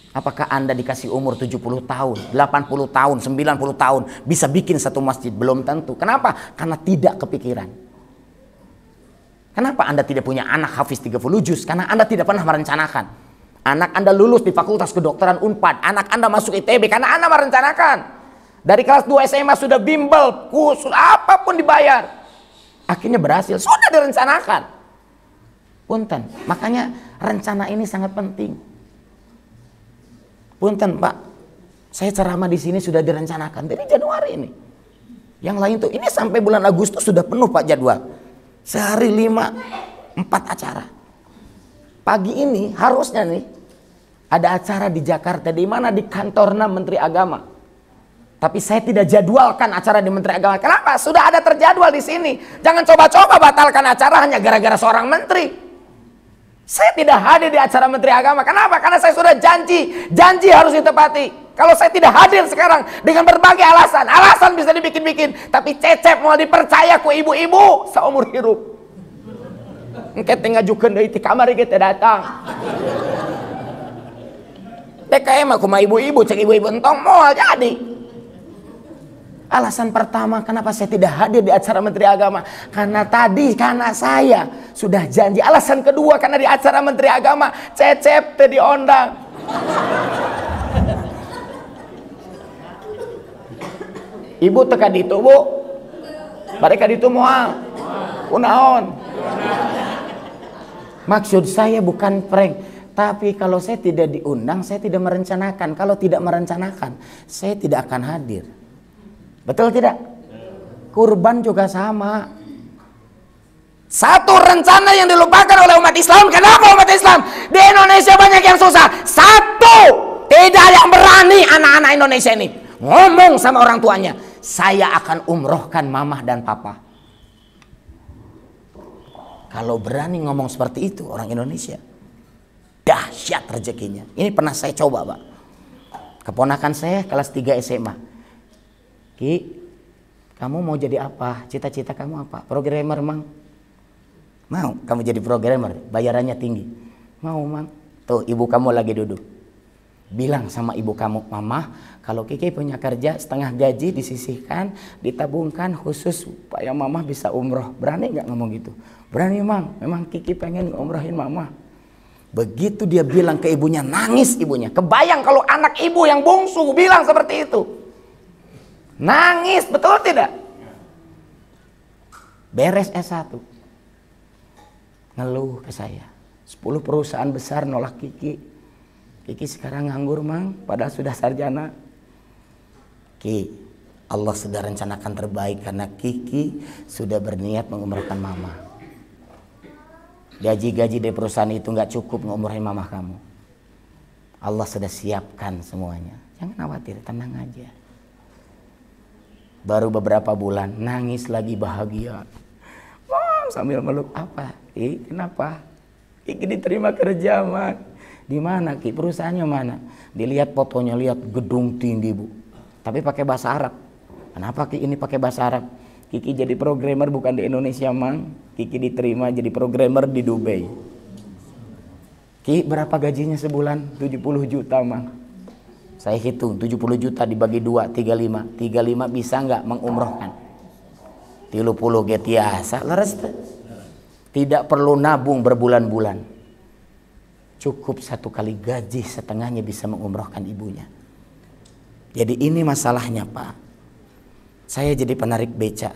[SPEAKER 8] Apakah Anda dikasih umur 70 tahun, 80 tahun, 90 tahun bisa bikin satu masjid? Belum tentu. Kenapa? Karena tidak kepikiran. Kenapa Anda tidak punya anak hafiz 30 juz? Karena Anda tidak pernah merencanakan. Anak Anda lulus di Fakultas Kedokteran Unpad, anak Anda masuk ITB karena Anda merencanakan. Dari kelas 2 SMA sudah bimbel, khusus apapun dibayar. Akhirnya berhasil, sudah direncanakan. Punten, makanya rencana ini sangat penting. Punten Pak, saya ceramah di sini sudah direncanakan dari Januari ini. Yang lain tuh ini sampai bulan Agustus sudah penuh Pak jadwal. Sehari 4 acara. Pagi ini harusnya nih ada acara di Jakarta, di mana di kantornya Menteri Agama. Tapi saya tidak jadwalkan acara di Menteri Agama. Kenapa? Sudah ada terjadwal di sini. Jangan coba-coba batalkan acara hanya gara-gara seorang menteri. Saya tidak hadir di acara Menteri Agama. Kenapa? Karena saya sudah janji. Janji harus ditepati. Kalau saya tidak hadir sekarang dengan berbagai alasan. Alasan bisa dibikin-bikin. Tapi Cecep mau dipercaya ku ibu-ibu seumur hidup. Engke ngajukeun deui ti kamari kita datang. TKM aku mah ibu-ibu, cek ibu-ibu entong moal jadi. Alasan pertama kenapa saya tidak hadir di acara Menteri Agama, karena saya sudah janji. Alasan kedua karena di acara Menteri Agama Cecep teh diundang. Ibu teka ditu Bu, mereka ditu moal kunaon. Maksud saya bukan prank, tapi kalau saya tidak diundang saya tidak merencanakan. Kalau tidak merencanakan saya tidak akan hadir. Betul tidak? Kurban juga sama. Satu rencana yang dilupakan oleh umat Islam. Kenapa umat Islam di Indonesia banyak yang susah? Satu, tidak yang berani anak-anak Indonesia ini ngomong sama orang tuanya, saya akan umrohkan mamah dan papa. Kalau berani ngomong seperti itu orang Indonesia, dahsyat rezekinya. Ini pernah saya coba Pak. Keponakan saya kelas 3 SMA. Ki, kamu mau jadi apa? Cita-cita kamu apa? Programmer, Mang. Mau kamu jadi programmer, bayarannya tinggi. Mau, Mang. Tuh, ibu kamu lagi duduk. Bilang sama ibu kamu, Mama, kalau Kiki punya kerja setengah gaji disisihkan, ditabungkan khusus supaya Mama bisa umroh. Berani nggak ngomong gitu? Berani, Mang. Memang Kiki pengen umrohin Mama. Begitu dia bilang ke ibunya, nangis ibunya. Kebayang kalau anak ibu yang bungsu bilang seperti itu. Nangis, betul tidak? Beres S1. Ngeluh ke saya. 10 perusahaan besar nolak Kiki. Kiki sekarang nganggur, Mang, padahal sudah sarjana. Ki, Allah sudah rencanakan terbaik karena Kiki sudah berniat mengumrohkan Mama. Gaji-gaji dari perusahaan itu nggak cukup ngumrohin Mama kamu. Allah sudah siapkan semuanya. Jangan khawatir, tenang aja. Baru beberapa bulan nangis lagi bahagia. Mam, sambil meluk apa? Kenapa? Kiki diterima kerja, Mak. Di mana Ki? Perusahaannya mana? Dilihat fotonya, lihat gedung tinggi Bu. Tapi pakai bahasa Arab. Kenapa Ki ini pakai bahasa Arab? Kiki jadi programmer bukan di Indonesia, Mang. Kiki diterima jadi programmer di Dubai. Ki, berapa gajinya sebulan? 70 juta, Mang. Saya hitung 70 juta dibagi 2, 35. 35 bisa nggak mengumrohkan? 30 getiasa, leres. Tidak perlu nabung berbulan-bulan. Cukup 1 kali gaji setengahnya bisa mengumrohkan ibunya. Jadi ini masalahnya Pak. Saya jadi penarik beca.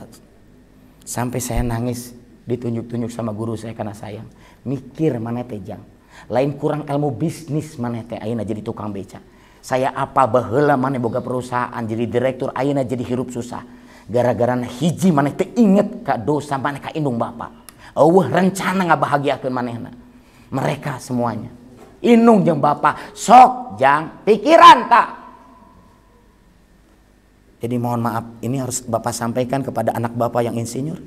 [SPEAKER 8] Sampai saya nangis ditunjuk-tunjuk sama guru saya karena sayang. Mikir mana tejang. Lain kurang ilmu bisnis mana teh ayeuna jadi tukang beca. Saya apa baheula maneh boga perusahaan jadi direktur ayeuna jadi hirup susah. Gara-gara hiji maneh teh inget ka dosa maneh ka indung bapak. Eueuh rencana ngabahagiakeun manehna. Mereka semuanya. Indung jeung bapak sok jang pikiran tak. Jadi mohon maaf, ini harus bapak sampaikan kepada anak bapak yang insinyur.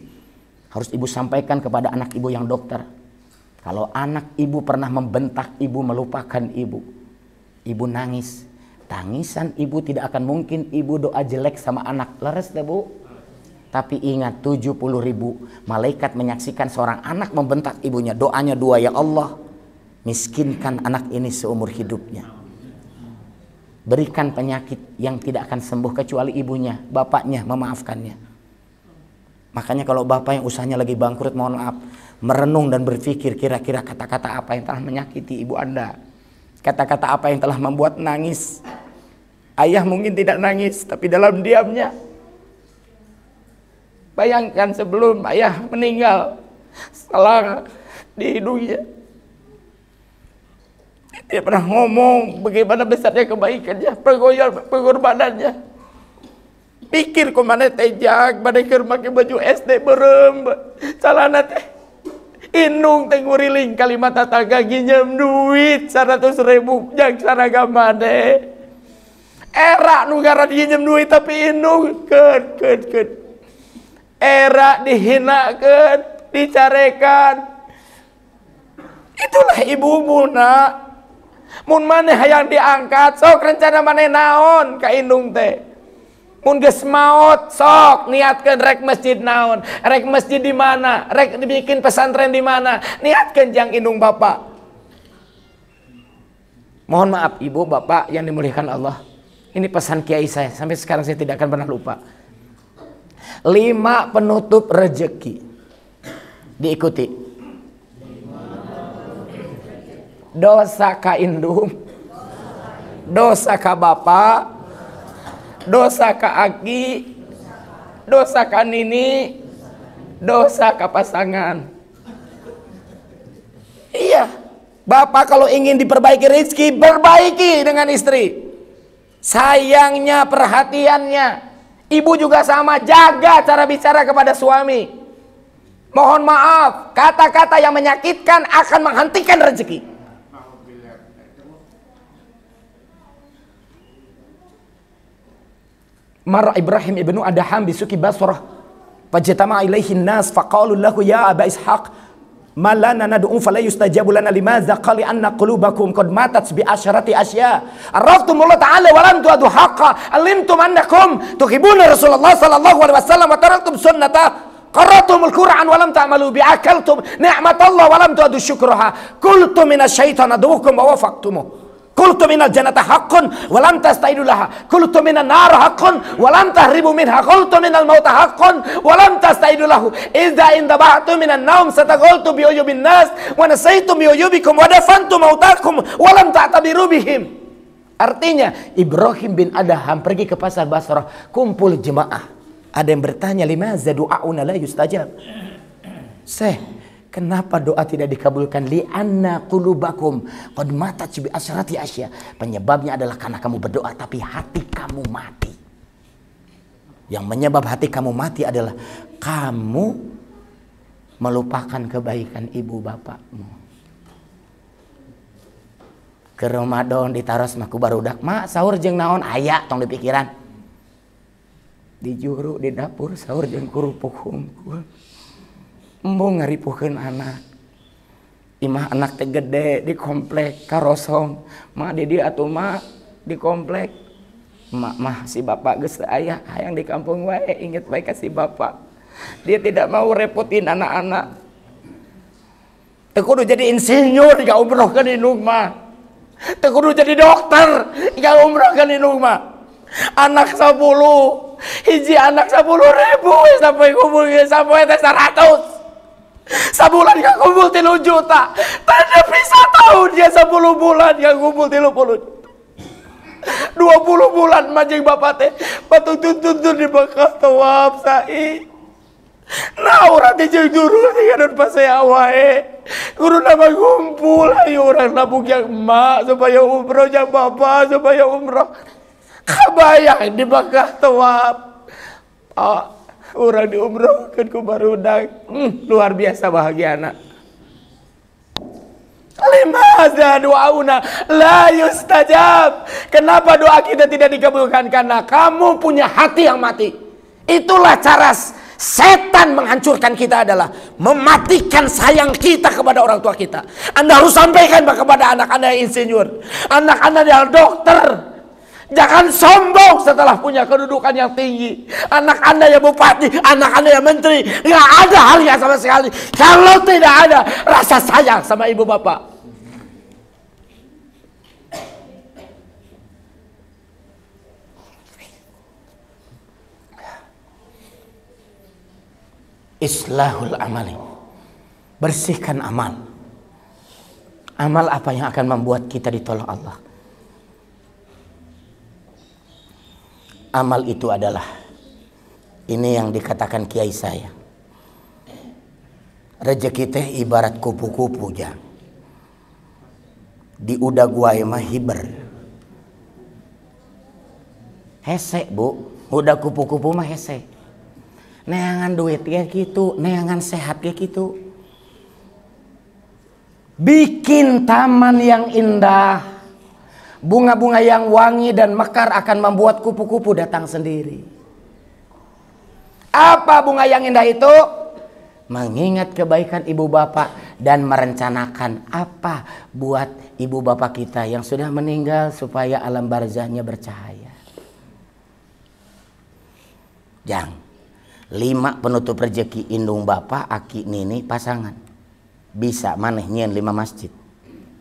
[SPEAKER 8] Harus ibu sampaikan kepada anak ibu yang dokter. Kalau anak ibu pernah membentak ibu, melupakan ibu, ibu nangis. Tangisan ibu tidak akan mungkin ibu doa jelek sama anak. Leres deh Bu. Tapi ingat 70.000 malaikat menyaksikan seorang anak membentak ibunya. Doanya 2, ya Allah, miskinkan anak ini seumur hidupnya. Berikan penyakit yang tidak akan sembuh kecuali ibunya, bapaknya memaafkannya. Makanya kalau bapak yang usahanya lagi bangkrut, mohon maaf, merenung dan berpikir kira-kira kata-kata apa yang telah menyakiti ibu Anda. Kata-kata apa yang telah membuat nangis. Ayah mungkin tidak nangis, tapi dalam diamnya. Bayangkan sebelum ayah meninggal, selang di hidungnya. Dia pernah ngomong bagaimana besarnya kebaikannya, pengorbanannya. Pikir kok mana tejak, mana keur make baju SD berem, salana teh inung teh nguriling kalimat tetangga ginjem duit 100.000 jak saragam mane. Era nu ngaran ginjem duit tapi inung keun. Era dihinakeun, dicarekan. Itulah ibumu nak. Mun maneh hayang diangkat, sok rencana maneh naon ka indung teh. Mun geus maot, sok niatkeun rek masjid naon, rek masjid di mana, rek dibikin pesantren di mana, niatkeun jang indung bapak. Mohon maaf ibu bapak yang dimuliakan Allah. Ini pesan kiai saya, sampai sekarang saya tidak akan pernah lupa. 5 penutup rezeki. Diikuti. Dosa ka indung, dosa ka bapak, dosa ka aki, dosa ka nini, dosa ka pasangan. Iya, bapak kalau ingin diperbaiki rezeki, perbaiki dengan istri. Sayangnya, perhatiannya. Ibu juga sama, jaga cara bicara kepada suami. Mohon maaf, kata-kata yang menyakitkan akan menghentikan rezeki. Marra Ibrahim ibnu Adham bisuki Basrah fajtama ilaihi an-nas faqalu lahu ya Aba Ishaq ma lana nad'u fala yustajabu lana limadza qali anna qulubakum qad matat bi asharati asya araftum Allah ta'ala wa lam tu'adu haqqa alimtum annakum tuhibuna Rasulullah sallallahu alaihi wasallam wa taraktum sunnatah qaratumul Qur'an wa lam ta'malu bi akaltum ni'matallah wa lam tu'adu syukraha qultum minasy-syaitani adukum wa wafaqtumuh. Qultu minal jannati haqqun wa lam tastaidu laha. Qultu minan nar haqqun wa lam tahribu minha. Qultu minal mauti haqqun wa lam tastaidu lahu. Idza indaba'tu minan naum sataqultu bi uyubin nas wa nasaitu bi uyubikum wa dafantu mautakum wa lam ta'tabiru bihim. Artinya Ibrahim bin Adham pergi ke pasar Basrah, kumpul jemaah. Ada yang bertanya, limaza du'auna la yustajab? Kenapa doa tidak dikabulkan? Li'anna qulubakum qad matat bi asyrati asya. Penyebabnya adalah karena kamu berdoa tapi hati kamu mati. Yang menyebab hati kamu mati adalah kamu melupakan kebaikan ibu bapakmu. Ke Ramadan ditaros maku barudak, mak sahur jeung naon aya tong di pikiran. Di juru di dapur sahur jeung kurupuk hungkul. Embung ngaripukeun anak. Imah anak teh gede di komplek karosong. Mak di dieu atuh mak di komplek. Mak mah si bapak geus aya hayang di kampung wae inget bae ka si bapak. Dia tidak mau repotin anak-anak. Teu kudu jadi insinyur ga umrohkeun indung mah. Teu kudu jadi dokter ga umrohkeun indung mah. Anak 10, hiji anak 10.000 sampai kumpul sampai teh 100. Sebulan gak kumpul 3 juta. Tanda bisa tahun dia 10 bulan gak kumpul 30 juta. 20 bulan majeng bapak teh batu tuntun di bakal tawaf sa'i. Nah orang teh jeung juru ngadon pasea wae. Kudu nama kumpul ayo orang nabung yang emak supaya umroh yang bapak supaya umroh. Kabayang di bakal tawaf. Orang diumrohkeun ku barudak. Luar biasa bahagia anak. Limadza du'auna la yustajab. Kenapa doa kita tidak dikabulkan? Karena kamu punya hati yang mati. Itulah cara setan menghancurkan kita, adalah mematikan sayang kita kepada orang tua kita. Anda harus sampaikan kepada anak Anda yang insinyur, anak Anda yang dokter. Jangan sombong setelah punya kedudukan yang tinggi. Anak Anda yang bupati, anak Anda yang menteri, nggak ada halnya sama sekali kalau tidak ada rasa sayang sama ibu bapak. Islahul amali. Bersihkan amal. Amal apa yang akan membuat kita ditolong Allah? Amal itu adalah, ini yang dikatakan kiai saya, rezeki teh ibarat kupu-kupu jang. Di udah gua mah hiber. Hese bu, udah kupu-kupu mah hese. Neangan duit kayak gitu, neangan sehat kayak gitu. Bikin taman yang indah, bunga-bunga yang wangi dan mekar akan membuat kupu-kupu datang sendiri. Apa bunga yang indah itu? Mengingat kebaikan ibu bapak dan merencanakan apa buat ibu bapak kita yang sudah meninggal supaya alam barzahnya bercahaya. Jang, 5 penutup rezeki indung bapak, aki, nini, pasangan. Bisa maneh nyieun 5 masjid.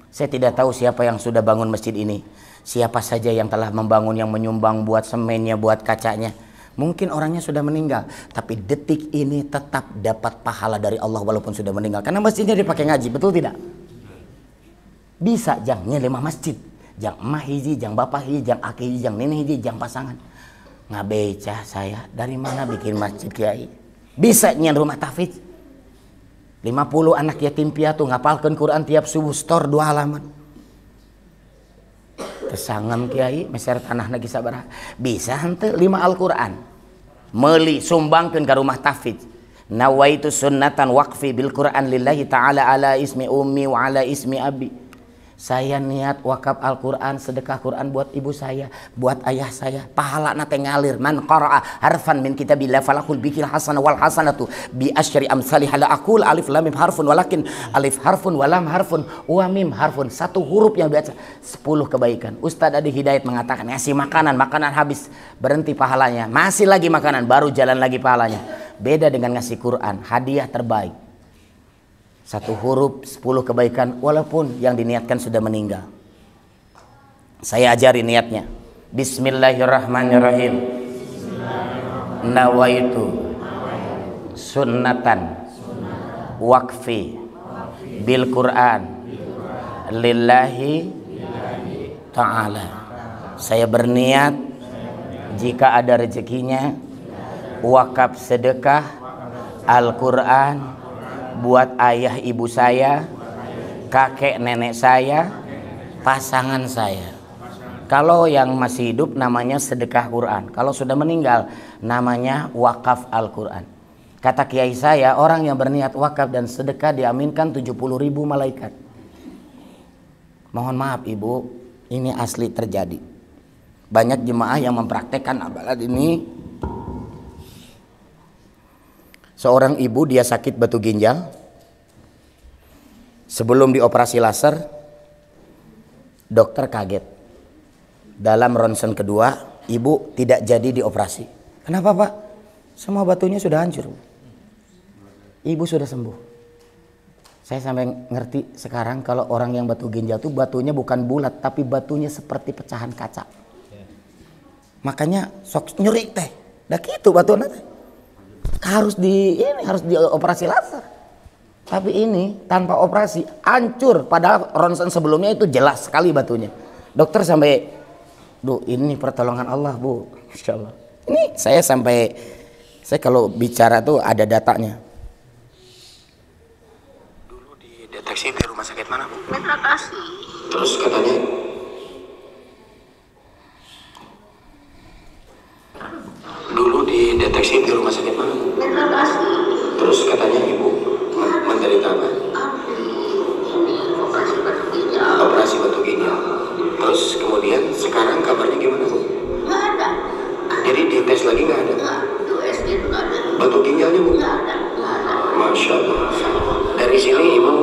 [SPEAKER 8] Saya tidak tahu siapa yang sudah bangun masjid ini. Siapa saja yang telah membangun, yang menyumbang buat semennya, buat kacanya. Mungkin orangnya sudah meninggal, tapi detik ini tetap dapat pahala dari Allah walaupun sudah meninggal. Karena masjidnya dipakai ngaji, betul tidak? Bisa jang nyieun 5 masjid. Jang emah hiji, jang bapak hiji, jang aki hiji, jang nini hiji, jang pasangan. Ngabeca saya, dari mana bikin masjid kiai? Bisa nyieun rumah tahfidz. 50 anak yatim piatu ngapalkeun Quran tiap subuh store 2 halaman. Kesangem kiai meser tanah lagi sabaraha. Bisa henteu 5 Al-Quran. Meuli sumbangkeun ka rumah tahfidz. Nawaitu sunnatan waqfi bil Quran lillahi ta'ala ala ismi ummi wa ala ismi abi. Saya niat wakaf Al-Quran, sedekah Quran buat ibu saya, buat ayah saya. Pahala nate ngalir. Man qara'a harfan min kitabillah falahul bikil hasanah wal hasanatu bi asyri amsalih. La aqul alif lam mim harfun walakin alif harfun walam harfun wa mim harfun. 1 huruf yang biasa 10 kebaikan. Ustadz Adi Hidayat mengatakan ngasih makanan habis berhenti pahalanya. Masih lagi makanan baru jalan lagi pahalanya. Beda dengan ngasih Quran, hadiah terbaik. 1 huruf 10 kebaikan walaupun yang diniatkan sudah meninggal. Saya ajari niatnya. Bismillahirrahmanirrahim. Nawaitu sunnatan waqfi bil Quran lillahi ta'ala. Saya berniat jika ada rezekinya wakaf sedekah Al-Quran buat ayah ibu saya, kakek nenek saya, pasangan saya. Kalau yang masih hidup namanya sedekah Quran. Kalau sudah meninggal namanya wakaf Al-Quran. Kata kiai saya, orang yang berniat wakaf dan sedekah diaminkan 70.000 malaikat. Mohon maaf ibu, ini asli terjadi. Banyak jemaah yang mempraktekkan amalan ini. Seorang ibu dia sakit batu ginjal. Sebelum dioperasi laser, dokter kaget. Dalam ronsen kedua, ibu tidak jadi dioperasi. Kenapa pak? Semua batunya sudah hancur. Ibu sudah sembuh. Saya sampai ngerti sekarang kalau orang yang batu ginjal itu batunya bukan bulat, tapi batunya seperti pecahan kaca. Makanya sok nyeri teh. Dah gitu batunya teh. Harus dioperasi laser. Tapi ini tanpa operasi hancur, padahal ronsen sebelumnya itu jelas sekali batunya. Dokter sampai, "Duh, ini pertolongan Allah, Bu." Insyaallah. Ini saya kalau bicara tuh ada datanya. Dulu dideteksi di rumah sakit mana, Bu?
[SPEAKER 9] Mitra Kasih.
[SPEAKER 8] Terus katanya dulu dideteksi di rumah sakit mana?
[SPEAKER 9] Mitra Kasih.
[SPEAKER 8] Terus katanya ibu menderita apa?
[SPEAKER 9] Operasi batu ginjal.
[SPEAKER 8] Operasi batu ginjal. Terus kemudian sekarang kabarnya gimana, Bu?
[SPEAKER 9] Nggak ada.
[SPEAKER 8] Jadi dites lagi nggak ada?
[SPEAKER 9] Nggak. USG itu nggak ada.
[SPEAKER 8] Batu ginjalnya, Bu?
[SPEAKER 9] Nggak ada. Nggak ada.
[SPEAKER 8] Masya Allah. Dari sini ibu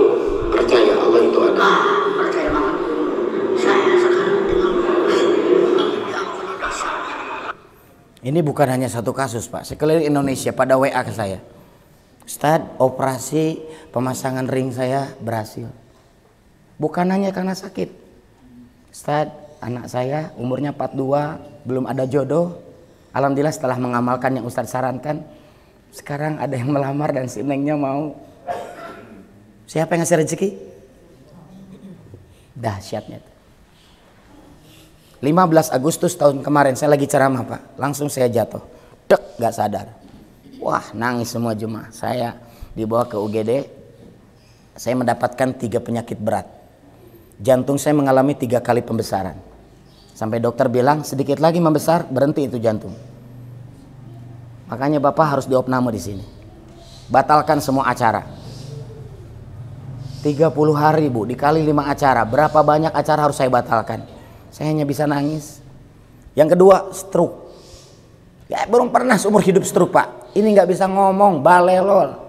[SPEAKER 8] percaya Allah itu ada?
[SPEAKER 9] Percaya banget. Saya sekarang dengan yang bisa.
[SPEAKER 8] Ini bukan hanya satu kasus, Pak. Sekeliling Indonesia pada WA ke saya. Ustadz, operasi pemasangan ring saya berhasil. Bukan hanya karena sakit. Ustadz, anak saya umurnya 42, belum ada jodoh. Alhamdulillah setelah mengamalkan yang Ustadz sarankan, Sekarang ada yang melamar dan si nengnya mau. Siapa yang ngasih rezeki? Dahsyatnya. 15 Agustus tahun kemarin saya lagi ceramah Pak, langsung saya jatuh, dek, gak sadar. Wah, nangis semua jemaah. Saya dibawa ke UGD, saya mendapatkan 3 penyakit berat. Jantung saya mengalami 3 kali pembesaran. Sampai dokter bilang sedikit lagi membesar, berhenti itu jantung. Makanya Bapak harus diopname di sini. Batalkan semua acara. 30 hari Bu, dikali 5 acara, berapa banyak acara harus saya batalkan? Saya hanya bisa nangis. Yang kedua, stroke. Ya, belum pernah seumur hidup stroke Pak. Ini nggak bisa ngomong, balelol.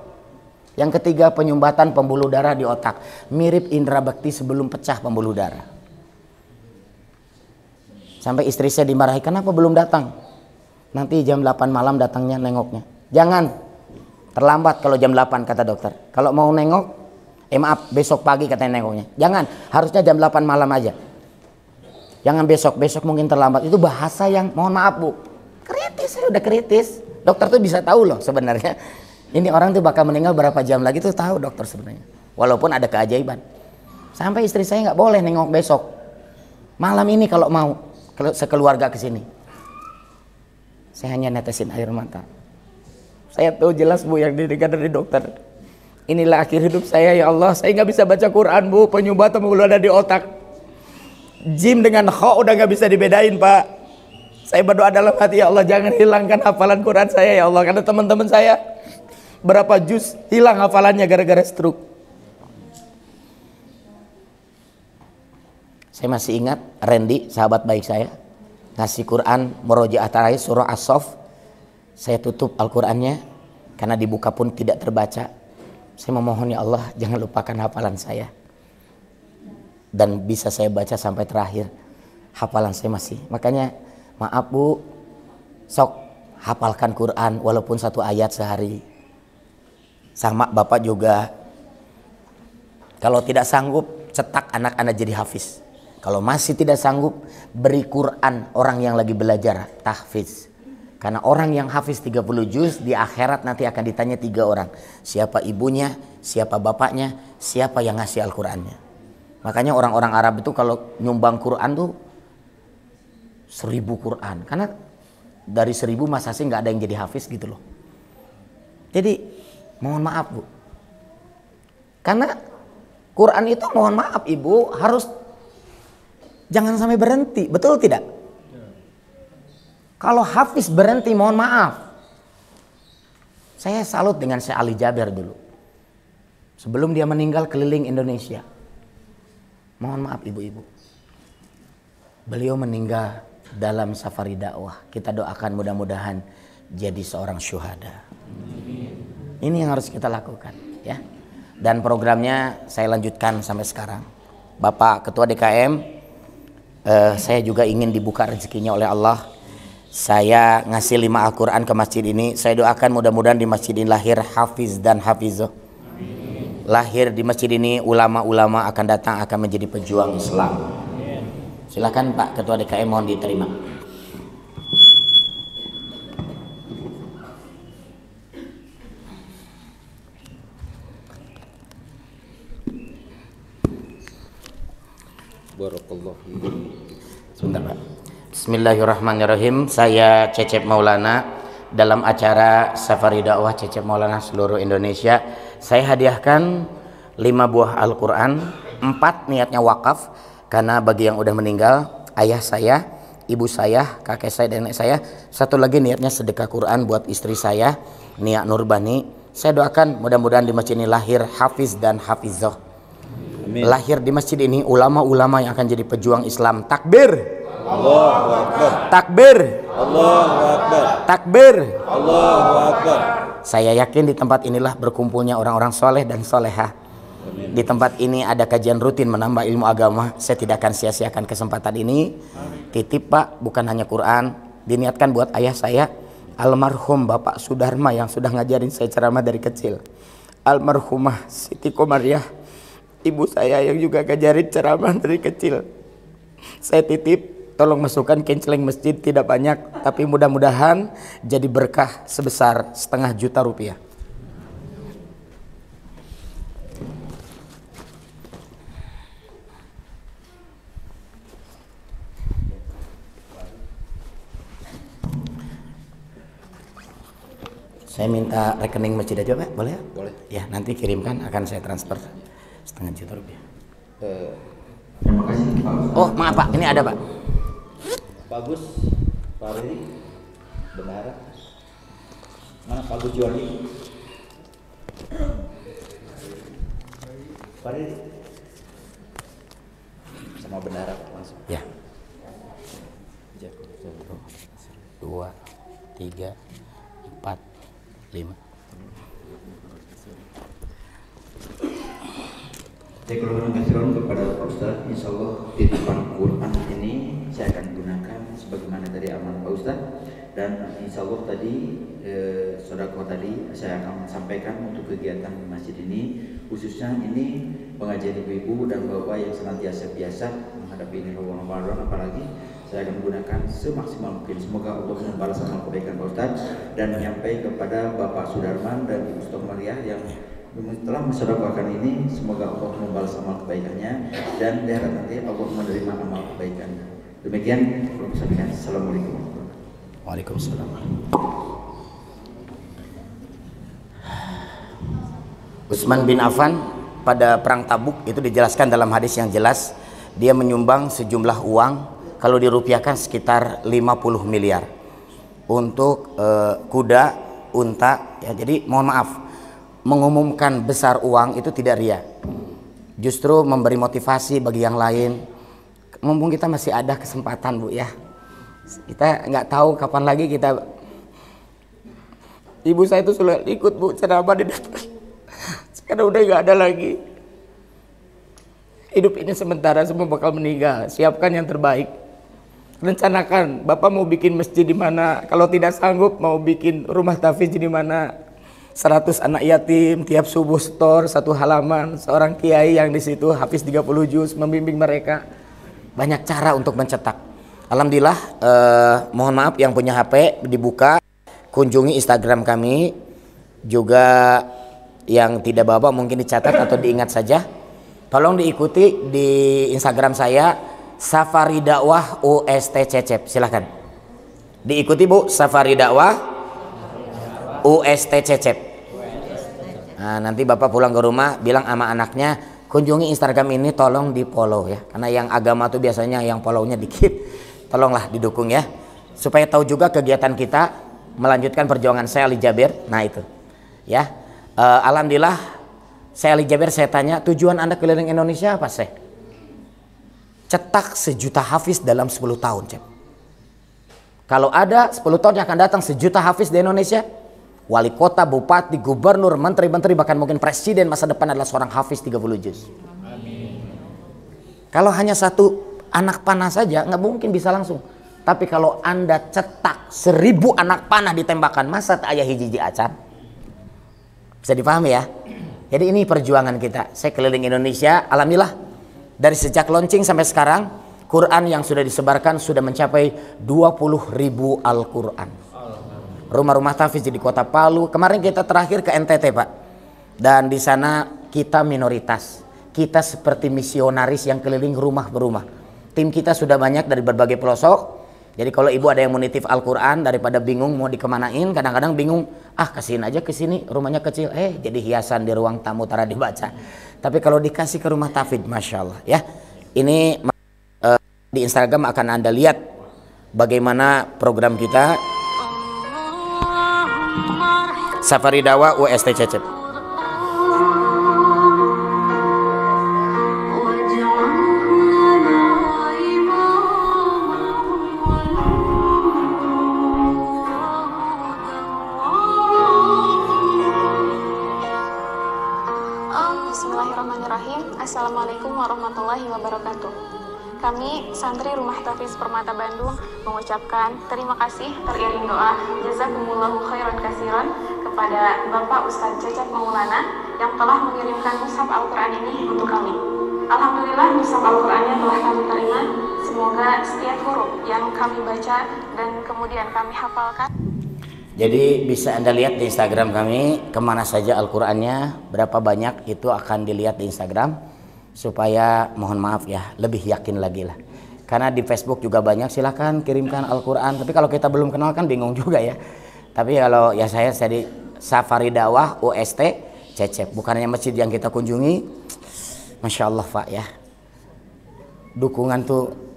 [SPEAKER 8] Yang ketiga, penyumbatan pembuluh darah di otak. Mirip indera bakti sebelum pecah pembuluh darah. Sampai istri saya dimarahi, kenapa belum datang? Nanti jam 8 malam datangnya nengoknya. Jangan, terlambat kalau jam 8 kata dokter. Kalau mau nengok, maaf, besok pagi katanya nengoknya. Jangan, harusnya jam 8 malam aja. Jangan besok mungkin terlambat. Itu bahasa yang mohon maaf Bu, kritis, saya udah kritis. Dokter tuh bisa tahu loh sebenarnya. Ini orang tuh bakal meninggal berapa jam lagi tuh tahu dokter sebenarnya. Walaupun ada keajaiban. Sampai istri saya nggak boleh nengok besok. Malam ini kalau mau sekeluarga ke sini. Saya hanya netesin air mata. Saya tahu jelas Bu yang diberikan dari dokter. Inilah akhir hidup saya ya Allah. Saya nggak bisa baca Quran Bu, penyumbatan pembuluh darah di otak. Jim dengan kho udah gak bisa dibedain Pak. Saya berdoa dalam hati, ya Allah jangan hilangkan hafalan Quran saya ya Allah. Karena teman-teman saya berapa juz hilang hafalannya gara-gara stroke. Saya masih ingat Randy, sahabat baik saya, ngasih Quran Murojaah terakhir surah As-Saff. Saya tutup Al-Qurannya karena dibuka pun tidak terbaca. Saya memohon ya Allah jangan lupakan hafalan saya. Dan bisa saya baca sampai terakhir. Hafalan saya masih. Makanya maaf Bu, sok hafalkan Quran walaupun 1 ayat sehari. Sama Bapak juga. Kalau tidak sanggup, cetak anak-anak jadi hafiz. Kalau masih tidak sanggup, beri Quran orang yang lagi belajar tahfiz. Karena orang yang hafiz 30 juz di akhirat nanti akan ditanya 3 orang. Siapa ibunya, siapa bapaknya, siapa yang ngasih Al-Qurannya. Makanya orang-orang Arab itu kalau nyumbang Quran tuh 1000 Quran. Karena dari 1000 masa sih nggak ada yang jadi hafiz gitu loh. Jadi mohon maaf Bu. Karena Quran itu mohon maaf Ibu harus jangan sampai berhenti. Betul tidak? Kalau hafiz berhenti mohon maaf. Saya salut dengan Syekh Ali Jaber dulu. Sebelum dia meninggal keliling Indonesia. Mohon maaf ibu-ibu. Beliau meninggal dalam safari dakwah. Kita doakan mudah-mudahan jadi seorang syuhada. Ini yang harus kita lakukan ya. Dan programnya saya lanjutkan sampai sekarang. Bapak Ketua DKM, saya juga ingin dibuka rezekinya oleh Allah. Saya ngasih 5 Al-Quran ke masjid ini. Saya doakan mudah-mudahan di masjid ini lahir hafiz dan hafizoh. Lahir di masjid ini ulama-ulama akan datang akan menjadi pejuang Islam. Silakan Pak Ketua DKM mohon diterima.
[SPEAKER 10] Barakallahu.
[SPEAKER 8] Sebentar Pak. Bismillahirrahmanirrahim. Saya Cecep Maulana dalam acara Safari Dakwah Cecep Maulana seluruh Indonesia. Saya hadiahkan 5 buah Al-Quran, 4 niatnya wakaf karena bagi yang udah meninggal, ayah saya, ibu saya, kakek saya, dan nenek saya. 1 lagi niatnya sedekah Quran buat istri saya, Nia Nurbani. Saya doakan mudah-mudahan di masjid ini lahir hafiz dan hafizoh. Amin. Lahir di masjid ini ulama-ulama yang akan jadi pejuang Islam. Takbir. Allahu Akbar. Takbir. Allahu Akbar. Takbir. Allahu Akbar. Saya yakin di tempat inilah berkumpulnya orang-orang soleh dan solehah. Di tempat ini ada kajian rutin menambah ilmu agama. Saya tidak akan sia-siakan kesempatan ini. Titip Pak, bukan hanya Quran. Diniatkan buat ayah saya, almarhum Bapak Sudarma yang sudah ngajarin saya ceramah dari kecil. Almarhumah Siti Komariah, ibu saya yang juga ngajarin ceramah dari kecil. Saya titip tolong masukkan kenceleng masjid, tidak banyak, tapi mudah-mudahan jadi berkah sebesar 500 juta rupiah. Saya minta rekening masjid aja Pak, boleh?
[SPEAKER 3] Boleh.
[SPEAKER 8] Ya, nanti kirimkan, akan saya transfer 500 juta rupiah.
[SPEAKER 3] Terima kasih Pak Ustaz.
[SPEAKER 8] Oh maaf Pak, ini ada Pak.
[SPEAKER 3] Bagus, Pak Riri, Bendahara. Mana Pak Gus Jordi? Pak Riri. Sama Bendahara langsung.
[SPEAKER 8] Ya. 2, 3, 4, 5.
[SPEAKER 3] Teknologi kasihkan kepada Pak Ustaz, insya Allah titipan Quran ini saya akan gunakan sebagaimana dari amanah Pak Ustaz, dan insya Allah tadi sedekah tadi saya akan sampaikan untuk kegiatan di masjid ini, khususnya ini pengajian ibu-ibu dan bapak yang senantiasa biasa menghadapi ini Ramadan, apalagi saya akan gunakan semaksimal mungkin. Semoga Allah membalas amal kebaikan Pak Ustaz, dan nyampe kepada Bapak Sudarman dan Ibu Stomaria yang telah mensedekahkan ini. Semoga Allah membalas amal kebaikannya, dan di akhirat nanti Allah menerima amal kebaikannya. Demikian perlu saya sampaikan. Assalamualaikum.
[SPEAKER 8] Waalaikumsalam. Utsman bin Affan pada perang Tabuk itu dijelaskan dalam hadis yang jelas, dia menyumbang sejumlah uang, kalau dirupiahkan sekitar 50 miliar untuk kuda, unta ya. Jadi mohon maaf, mengumumkan besar uang itu tidak ria, justru memberi motivasi bagi yang lain. Mumpung kita masih ada kesempatan Bu ya, kita nggak tahu kapan lagi kita. Ibu saya itu sudah ikut Bu ceramah di depan, sekarang udah nggak ada lagi. Hidup ini sementara, semua bakal meninggal. Siapkan yang terbaik, rencanakan. Bapak mau bikin masjid di mana, kalau tidak sanggup mau bikin rumah tahfiz di mana, 100 anak yatim, tiap subuh setor 1 halaman, seorang kiai yang di situ hafiz 30 juz membimbing mereka. Banyak cara untuk mencetak. Alhamdulillah, mohon maaf yang punya HP dibuka, kunjungi Instagram kami. Juga yang tidak bawa mungkin dicatat atau diingat saja. Tolong diikuti di Instagram saya, Safari Dakwah UST Cecep. Silahkan diikuti Bu, Safari Dakwah UST Cecep. Nah, nanti Bapak pulang ke rumah bilang sama anaknya, kunjungi Instagram ini, tolong di follow ya, karena yang agama tuh biasanya yang follownya dikit. Tolonglah didukung ya, supaya tahu juga kegiatan kita melanjutkan perjuangan saya Ali Jabir. Nah itu ya, alhamdulillah saya Ali Jabir, saya tanya, tujuan Anda keliling Indonesia apa sih? Cetak 1 juta hafiz dalam 10 tahun Cep. Kalau ada 10 tahun yang akan datang 1 juta hafiz di Indonesia, wali kota, bupati, gubernur, menteri-menteri, bahkan mungkin presiden masa depan adalah seorang hafiz 30 juz. Kalau hanya 1 anak panah saja nggak mungkin bisa langsung. Tapi kalau Anda cetak 1000 anak panah ditembakkan, masa tak ayah hiji acan? Bisa dipahami ya? Jadi ini perjuangan kita. Saya keliling Indonesia, alhamdulillah dari sejak launching sampai sekarang, Quran yang sudah disebarkan sudah mencapai 20.000 Al-Quran. Rumah-rumah tahfiz di kota Palu. Kemarin kita terakhir ke NTT Pak, dan di sana kita minoritas. Kita seperti misionaris yang keliling rumah per rumah. Tim kita sudah banyak dari berbagai pelosok. Jadi kalau ibu ada yang mau nitip Al-Quran, daripada bingung mau dikemanain, kadang-kadang bingung, kasihin aja ke sini, rumahnya kecil, jadi hiasan di ruang tamu tara dibaca. Tapi kalau dikasih ke rumah tahfiz, masya Allah ya. Ini di Instagram akan Anda lihat bagaimana program kita, Safari Dakwah UST Cecep.
[SPEAKER 10] Assalamualaikum warahmatullahi wabarakatuh. Kami santri Rumah Tahfiz Permata Bandung mengucapkan terima kasih teriring doa jazakumullahu khairan kasiran kepada Bapak Ustadz Cecep Maulana yang telah mengirimkan mushaf Al-Quran ini untuk kami. Alhamdulillah mushaf Al-Qurannya telah kami terima. Semoga Semoga setiap huruf yang kami baca dan kemudian kami hafalkan.
[SPEAKER 8] Jadi bisa Anda lihat di Instagram kami kemana saja Al-Qur'annya, berapa banyak itu akan dilihat di Instagram, supaya mohon maaf ya lebih yakin lagi lah. Karena di Facebook juga banyak, silahkan kirimkan Al-Qur'an, tapi kalau kita belum kenal kan bingung juga ya. Tapi kalau ya saya di Safari Dakwah UST Cecep, bukan hanya masjid yang kita kunjungi, Masya Allah Pak ya, dukungan tuh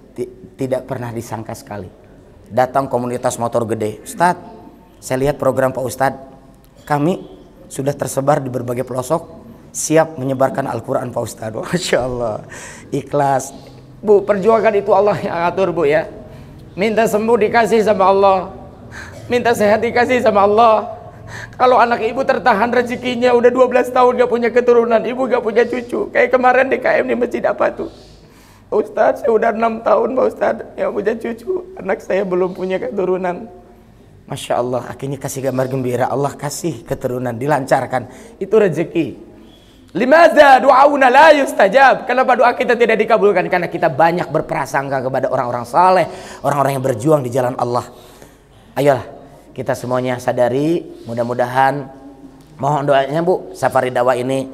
[SPEAKER 8] tidak pernah disangka sekali. Datang komunitas motor gede, Ustadz saya lihat program Pak Ustadz, kami sudah tersebar di berbagai pelosok, siap menyebarkan Al-Quran Pak Ustadz. Masya Allah, ikhlas. Bu, perjuangan itu Allah yang atur Bu ya. Minta sembuh dikasih sama Allah, minta sehat dikasih sama Allah. Kalau anak ibu tertahan rezekinya udah 12 tahun gak punya keturunan, ibu gak punya cucu. Kayak kemarin DKM di masjid apa tuh, Ustadz saya udah 6 tahun Pak Ustadz yang punya cucu, anak saya belum punya keturunan. Masya Allah, akhirnya kasih gambar gembira, Allah kasih keturunan, dilancarkan, itu rezeki. Limadza du'auna la yustajab? Kenapa doa kita tidak dikabulkan? Karena kita banyak berprasangka kepada orang-orang saleh, orang-orang yang berjuang di jalan Allah. Ayolah kita semuanya sadari, mudah-mudahan mohon doanya Bu, Safari Dakwah ini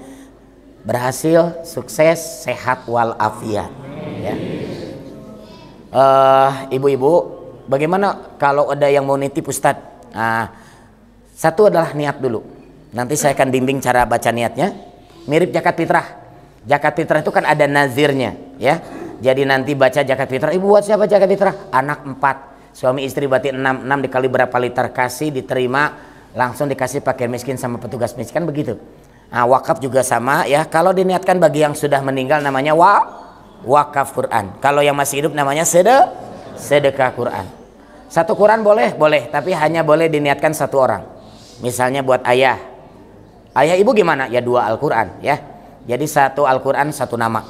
[SPEAKER 8] berhasil, sukses, sehat walafiat ya. Ibu-ibu, bagaimana kalau ada yang mau nitip Ustadz? Nah, satu adalah niat dulu. Nanti saya akan bimbing cara baca niatnya. Mirip zakat fitrah. Zakat fitrah itu kan ada nazirnya, ya. Jadi nanti baca zakat fitrah. Ibu buat siapa zakat fitrah? Anak 4, suami istri berarti 6. 6 dikali berapa liter kasih diterima, langsung dikasih pakai miskin sama petugas miskin, begitu. Nah, wakaf juga sama ya. Kalau diniatkan bagi yang sudah meninggal namanya wakaf Quran. Kalau yang masih hidup namanya sedekah Quran. Satu Quran boleh, tapi hanya boleh diniatkan satu orang. Misalnya buat ayah ibu gimana? Ya 2 Al-Quran ya. Jadi 1 Al-Quran 1 nama.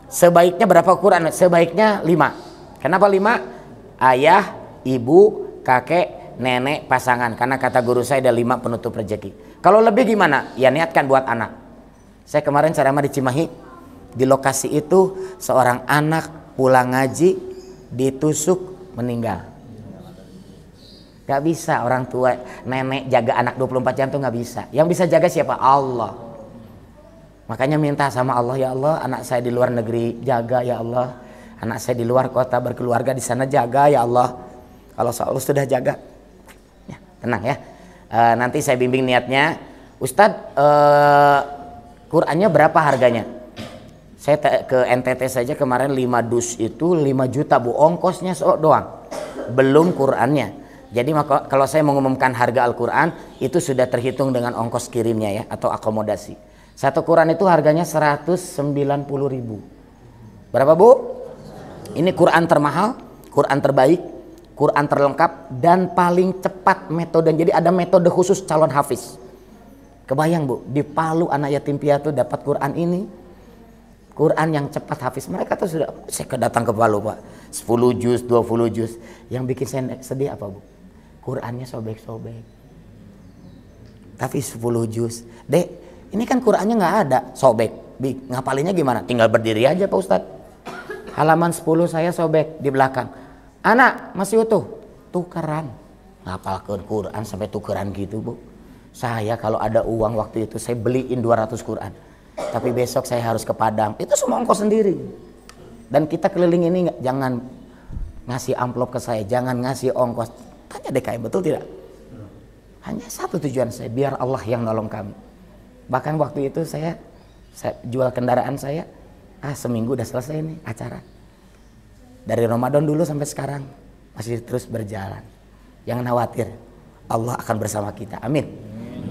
[SPEAKER 8] Sebaiknya berapa Quran? Sebaiknya 5. Kenapa 5? Ayah, ibu, kakek, nenek, pasangan. Karena kata guru saya ada 5 penutup rezeki. Kalau lebih gimana? Ya niatkan buat anak. Saya kemarin ceramah di Cimahi, di lokasi itu seorang anak pulang ngaji ditusuk meninggal. Gak bisa orang tua nenek jaga anak 24 jam tuh gak bisa. Yang bisa jaga siapa? Allah. Makanya minta sama Allah, ya Allah anak saya di luar negeri jaga ya Allah, anak saya di luar kota berkeluarga di sana jaga ya Allah. Kalau Allah sudah jaga ya, tenang ya. Nanti saya bimbing niatnya. Ustadz Qurannya berapa harganya? Saya ke NTT saja kemarin 5 dus itu 5 juta Bu, ongkosnya doang, belum Qurannya. Jadi kalau saya mengumumkan harga Al-Quran itu sudah terhitung dengan ongkos kirimnya ya, atau akomodasi. Satu Quran itu harganya 190.000. Berapa Bu? Ini Quran termahal, Quran terbaik, Quran terlengkap, dan paling cepat metode. Jadi ada metode khusus calon hafiz. Kebayang Bu, di Palu anak yatim piatu dapat Quran ini, Quran yang cepat hafiz. Mereka tuh sudah, saya datang ke Palu Pak, 10 juz, 20 juz. Yang bikin saya sedih apa Bu? Qurannya sobek-sobek. Tapi 10 juz. Dek, ini kan Qurannya nggak ada, sobek. Ngapalinnya gimana? Tinggal berdiri aja Pak Ustadz. Halaman 10 saya sobek di belakang. Anak, masih utuh. Tukeran. Ngapalkan Quran sampai tukeran gitu Bu. Saya kalau ada uang waktu itu saya beliin 200 Quran. Tapi besok saya harus ke Padang. Itu semua ongkos sendiri. Dan kita keliling ini jangan ngasih amplop ke saya, jangan ngasih ongkos. Tanya DKM, betul tidak? Hanya satu tujuan saya, biar Allah yang nolong kami. Bahkan waktu itu saya jual kendaraan saya, seminggu udah selesai nih acara. Dari Ramadan dulu sampai sekarang masih terus berjalan. Jangan khawatir, Allah akan bersama kita. Amin.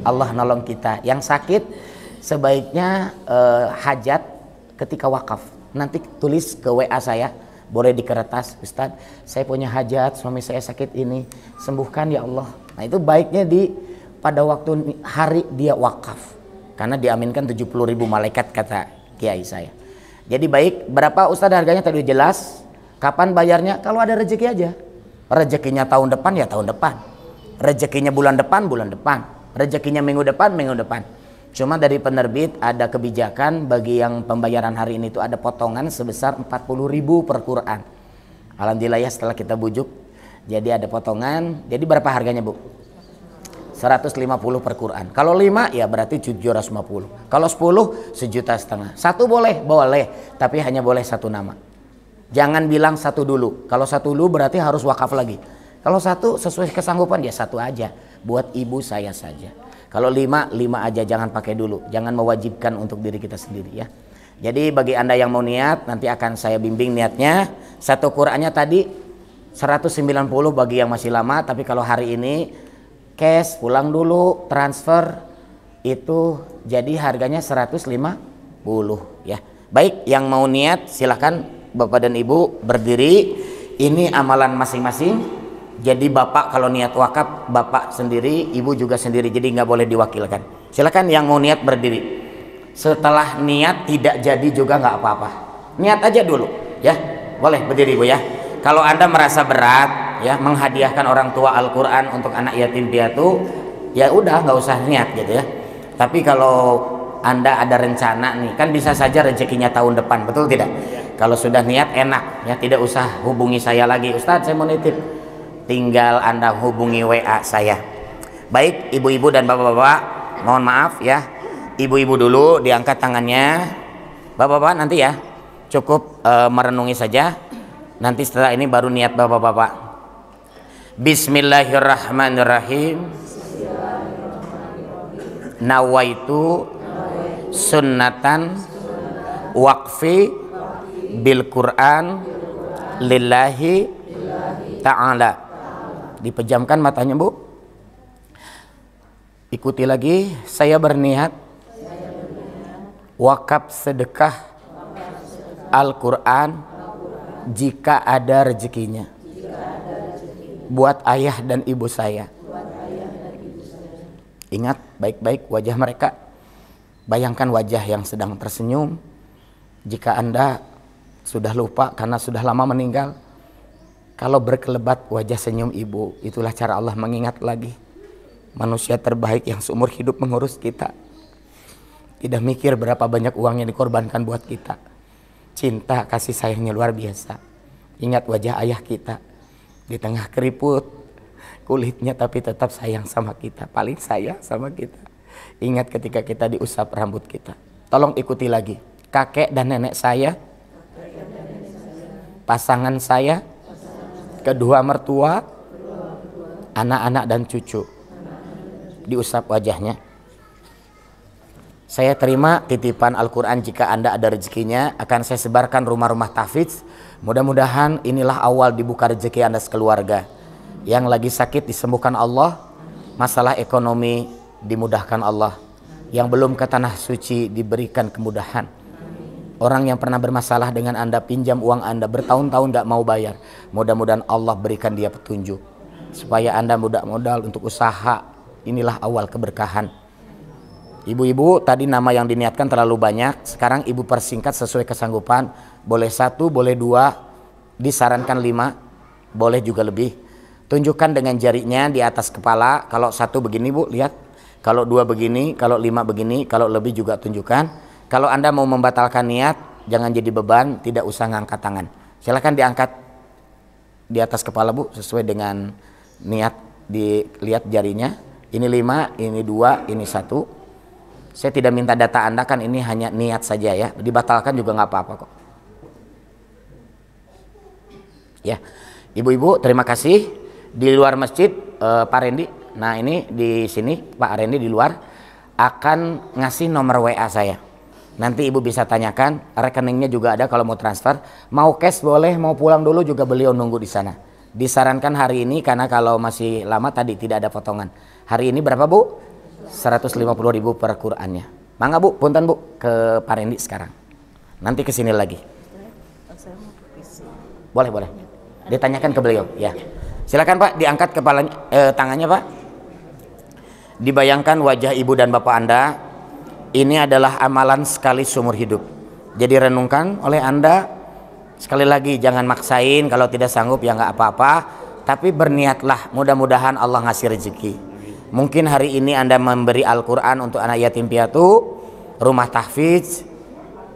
[SPEAKER 8] Allah nolong kita. Yang sakit sebaiknya hajat ketika wakaf. Nanti tulis ke WA saya, boleh di kertas, Ustadz saya punya hajat, suami saya sakit ini, sembuhkan ya Allah. Nah itu baiknya pada waktu hari dia wakaf, karena diaminkan 70.000 malaikat kata kiai saya. Jadi baik, berapa Ustadz harganya tadi jelas. Kapan bayarnya? Kalau ada rezeki aja. Rezekinya tahun depan ya tahun depan, rezekinya bulan depan rezekinya minggu depan. Cuma dari penerbit ada kebijakan bagi yang pembayaran hari ini itu ada potongan sebesar 40.000 per Quran. Alhamdulillah ya, setelah kita bujuk jadi ada potongan. Jadi berapa harganya Bu? 150 per Quran. Kalau 5 ya berarti 750. Kalau 10 1,5 juta. Satu boleh, tapi hanya boleh satu nama. Jangan bilang satu dulu. Kalau satu dulu berarti harus wakaf lagi. Kalau satu sesuai kesanggupan ya satu aja, buat ibu saya saja. Kalau 5 aja, jangan pakai dulu. Jangan mewajibkan untuk diri kita sendiri ya. Jadi bagi Anda yang mau niat, nanti akan saya bimbing niatnya. Satu Qurannya tadi 190 bagi yang masih lama, tapi kalau hari ini cash pulang dulu, transfer itu jadi harganya 150 ya. Baik, yang mau niat silahkan Bapak dan Ibu berdiri. Ini amalan masing-masing. Jadi Bapak kalau niat wakaf Bapak sendiri, Ibu juga sendiri, jadi nggak boleh diwakilkan. Silakan yang mau niat berdiri. Setelah niat tidak jadi juga nggak apa-apa. Niat aja dulu ya. Boleh berdiri Bu ya. Kalau Anda merasa berat ya menghadiahkan orang tua Al-Quran untuk anak yatim piatu, ya udah nggak usah niat gitu ya. Tapi kalau Anda ada rencana nih, kan bisa saja rezekinya tahun depan, betul tidak? Kalau sudah niat enak ya, tidak usah hubungi saya lagi, Ustadz saya mau nitip. Tinggal Anda hubungi WA saya. Baik ibu-ibu dan bapak-bapak, mohon maaf ya. Ibu-ibu dulu diangkat tangannya. Bapak-bapak nanti ya, cukup merenungi saja. Nanti setelah ini baru niat bapak-bapak. Bismillahirrahmanirrahim. Nawaitu sunnatan waqfi bil Quran lillahi ta'ala. Dipejamkan matanya Bu. Ikuti lagi. Saya berniat wakaf sedekah Al-Quran jika ada rezekinya buat ayah dan ibu saya. Ingat baik-baik wajah mereka. Bayangkan wajah yang sedang tersenyum. Jika Anda sudah lupa karena sudah lama meninggal, kalau berkelebat wajah senyum ibu, itulah cara Allah mengingat lagi manusia terbaik yang seumur hidup mengurus kita. Tidak mikir berapa banyak uang yang dikorbankan buat kita. Cinta kasih sayangnya luar biasa. Ingat wajah ayah kita di tengah keriput kulitnya, tapi tetap sayang sama kita, paling sayang sama kita. Ingat ketika kita diusap rambut kita. Tolong ikuti lagi. Kakek dan nenek saya, pasangan saya, kedua mertua, anak-anak dan cucu, diusap wajahnya. Saya terima titipan Al-Quran. Jika Anda ada rezekinya, akan saya sebarkan rumah-rumah tahfidz. Mudah-mudahan inilah awal dibuka rezeki Anda sekeluarga. Yang lagi sakit disembuhkan Allah, masalah ekonomi dimudahkan Allah, yang belum ke tanah suci diberikan kemudahan. Orang yang pernah bermasalah dengan Anda, pinjam uang Anda bertahun-tahun tidak mau bayar, mudah-mudahan Allah berikan dia petunjuk supaya Anda mudah modal untuk usaha. Inilah awal keberkahan. Ibu-ibu, tadi nama yang diniatkan terlalu banyak. Sekarang ibu persingkat sesuai kesanggupan. Boleh 1, boleh 2, disarankan 5, boleh juga lebih. Tunjukkan dengan jarinya di atas kepala. Kalau 1 begini Bu, lihat. Kalau 2 begini, kalau 5 begini, kalau lebih juga tunjukkan. Kalau Anda mau membatalkan niat, jangan jadi beban, tidak usah ngangkat tangan. Silakan diangkat di atas kepala Bu, sesuai dengan niat. Dilihat jarinya. Ini 5, ini 2, ini 1. Saya tidak minta data Anda, kan ini hanya niat saja ya. Dibatalkan juga nggak apa-apa kok. Ya, ibu-ibu terima kasih. Di luar masjid Pak Rendi. Nah ini di sini Pak Rendi di luar akan ngasih nomor WA saya. Nanti ibu bisa tanyakan, rekeningnya juga ada kalau mau transfer. Mau cash boleh, mau pulang dulu juga beliau nunggu di sana. Disarankan hari ini karena kalau masih lama tadi tidak ada potongan. Hari ini berapa Bu? 150.000 per Qurannya. Mangga Bu, punten Bu ke Pak Rendi sekarang. Nanti kesini lagi. Boleh. Ditanyakan ke beliau ya. Silakan Pak, diangkat kepalanya, tangannya Pak. Dibayangkan wajah ibu dan bapak Anda. Ini adalah amalan sekali seumur hidup. Jadi renungkan oleh Anda. Sekali lagi jangan maksain, kalau tidak sanggup ya nggak apa-apa. Tapi berniatlah, mudah-mudahan Allah ngasih rezeki. Mungkin hari ini Anda memberi Al-Quran untuk anak yatim piatu, rumah tahfidz.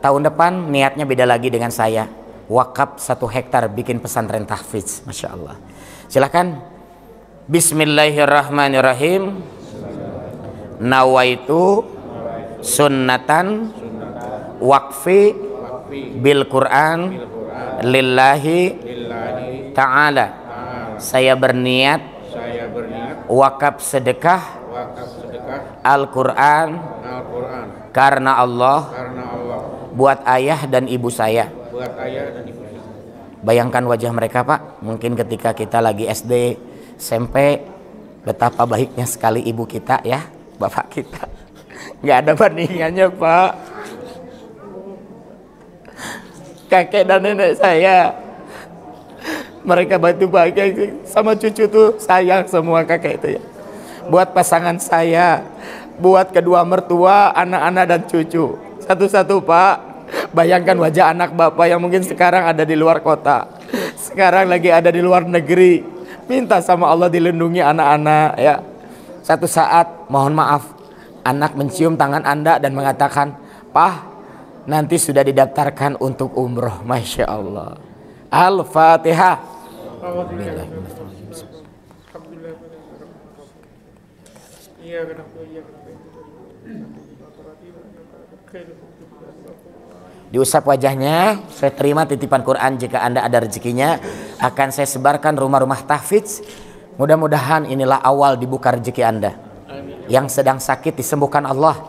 [SPEAKER 8] Tahun depan niatnya beda lagi dengan saya. wakaf 1 hektar bikin pesantren tahfidz. Masya Allah. Silakan. Bismillahirrahmanirrahim. Nawaitu sunnatan waqfi bil Quran lillahi ta'ala. Saya berniat wakaf sedekah Al-Quran karena Allah buat ayah dan ibu saya. Bayangkan wajah mereka, Pak. Mungkin ketika kita lagi SD, SMP, betapa baiknya sekali ibu kita ya, bapak kita. Nggak ada bandingannya, Pak. Kakek dan nenek saya, mereka batu bahagia sama cucu tuh, sayang semua kakek itu ya. Buat pasangan saya, buat kedua mertua, anak-anak dan cucu. Satu-satu, Pak. Bayangkan wajah anak bapak yang mungkin sekarang ada di luar kota, sekarang lagi ada di luar negeri. Minta sama Allah dilindungi anak-anak ya. Satu saat, mohon maaf, anak mencium tangan Anda dan mengatakan, "Pah, nanti sudah didaftarkan untuk umroh." Masya Allah. Al-Fatihah. Diusap wajahnya. Saya terima titipan Quran. Jika Anda ada rezekinya, akan saya sebarkan rumah-rumah tahfidz. Mudah-mudahan inilah awal dibuka rezeki Anda. Yang sedang sakit disembuhkan Allah.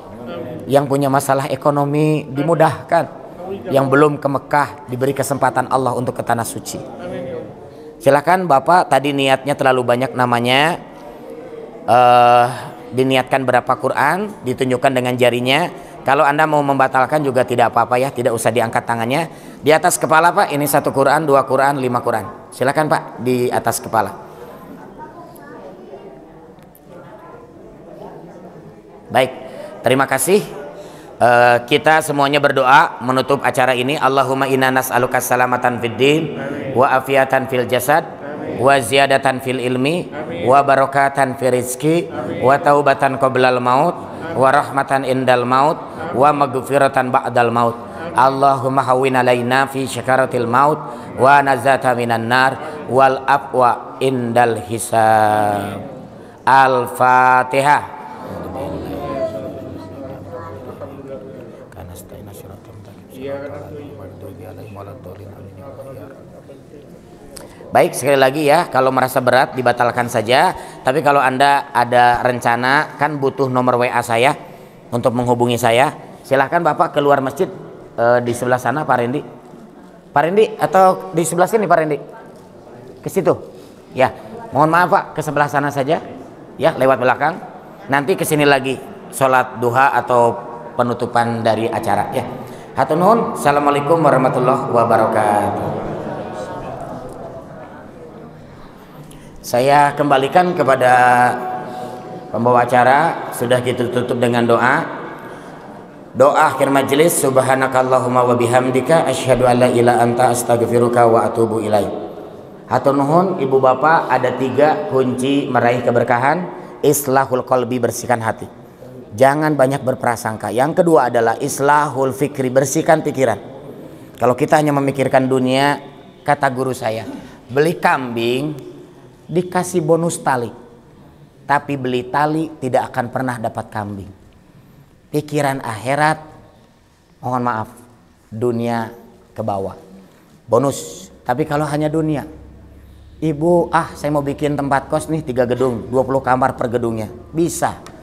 [SPEAKER 8] Yang punya masalah ekonomi dimudahkan. Yang belum ke Mekah diberi kesempatan Allah untuk ke tanah suci. Silakan Bapak, tadi niatnya terlalu banyak namanya. Diniatkan berapa Quran, ditunjukkan dengan jarinya. Kalau Anda mau membatalkan juga tidak apa-apa ya, tidak usah diangkat tangannya. Di atas kepala, Pak, ini 1 Quran, 2 Quran, 5 Quran. Silakan Pak, di atas kepala. Baik, terima kasih. Kita semuanya berdoa menutup acara ini. Allahumma inna nas'aluka salamatan fid din wa afiatan fil jasad wa ziyadatan fil ilmi wa barakatan fil rizki wa taubatan qoblal maut wa rahmatan indal maut wa maghfiratan ba'dal maut. Allahumma hawwin alaina fi syakaratil maut wa nazata minan nar wal afwa indal hisab. Al-Fatihah. Baik, sekali lagi ya, kalau merasa berat dibatalkan saja. Tapi kalau Anda ada rencana, kan butuh nomor WA saya untuk menghubungi saya. Silahkan Bapak keluar masjid di sebelah sana, Pak Rendi. Pak Rendi, atau di sebelah sini Pak Rendi? Ke situ. Ya, mohon maaf Pak, ke sebelah sana saja. Ya, lewat belakang. Nanti ke sini lagi sholat duha atau penutupan dari acara ya. Hatur nuhun. Assalamualaikum warahmatullahi wabarakatuh. Saya kembalikan kepada pembawa acara. Sudah kita tutup dengan doa. Doa akhir majelis. Subhanakallahumma wa bihamdika asyhadu an la ilaha anta astaghfiruka wa atubu ilaik. Hatur nuhun. Ibu bapak, ada 3 kunci meraih keberkahan. Islahul qalbi, bersihkan hati. Jangan banyak berprasangka. Yang kedua adalah islahul fikri, bersihkan pikiran. Kalau kita hanya memikirkan dunia, kata guru saya, beli kambing dikasih bonus tali, tapi beli tali tidak akan pernah dapat kambing. Pikiran akhirat, mohon maaf, dunia ke bawah, bonus. Tapi kalau hanya dunia, ibu, saya mau bikin tempat kos nih 3 gedung, 20 kamar per gedungnya, bisa.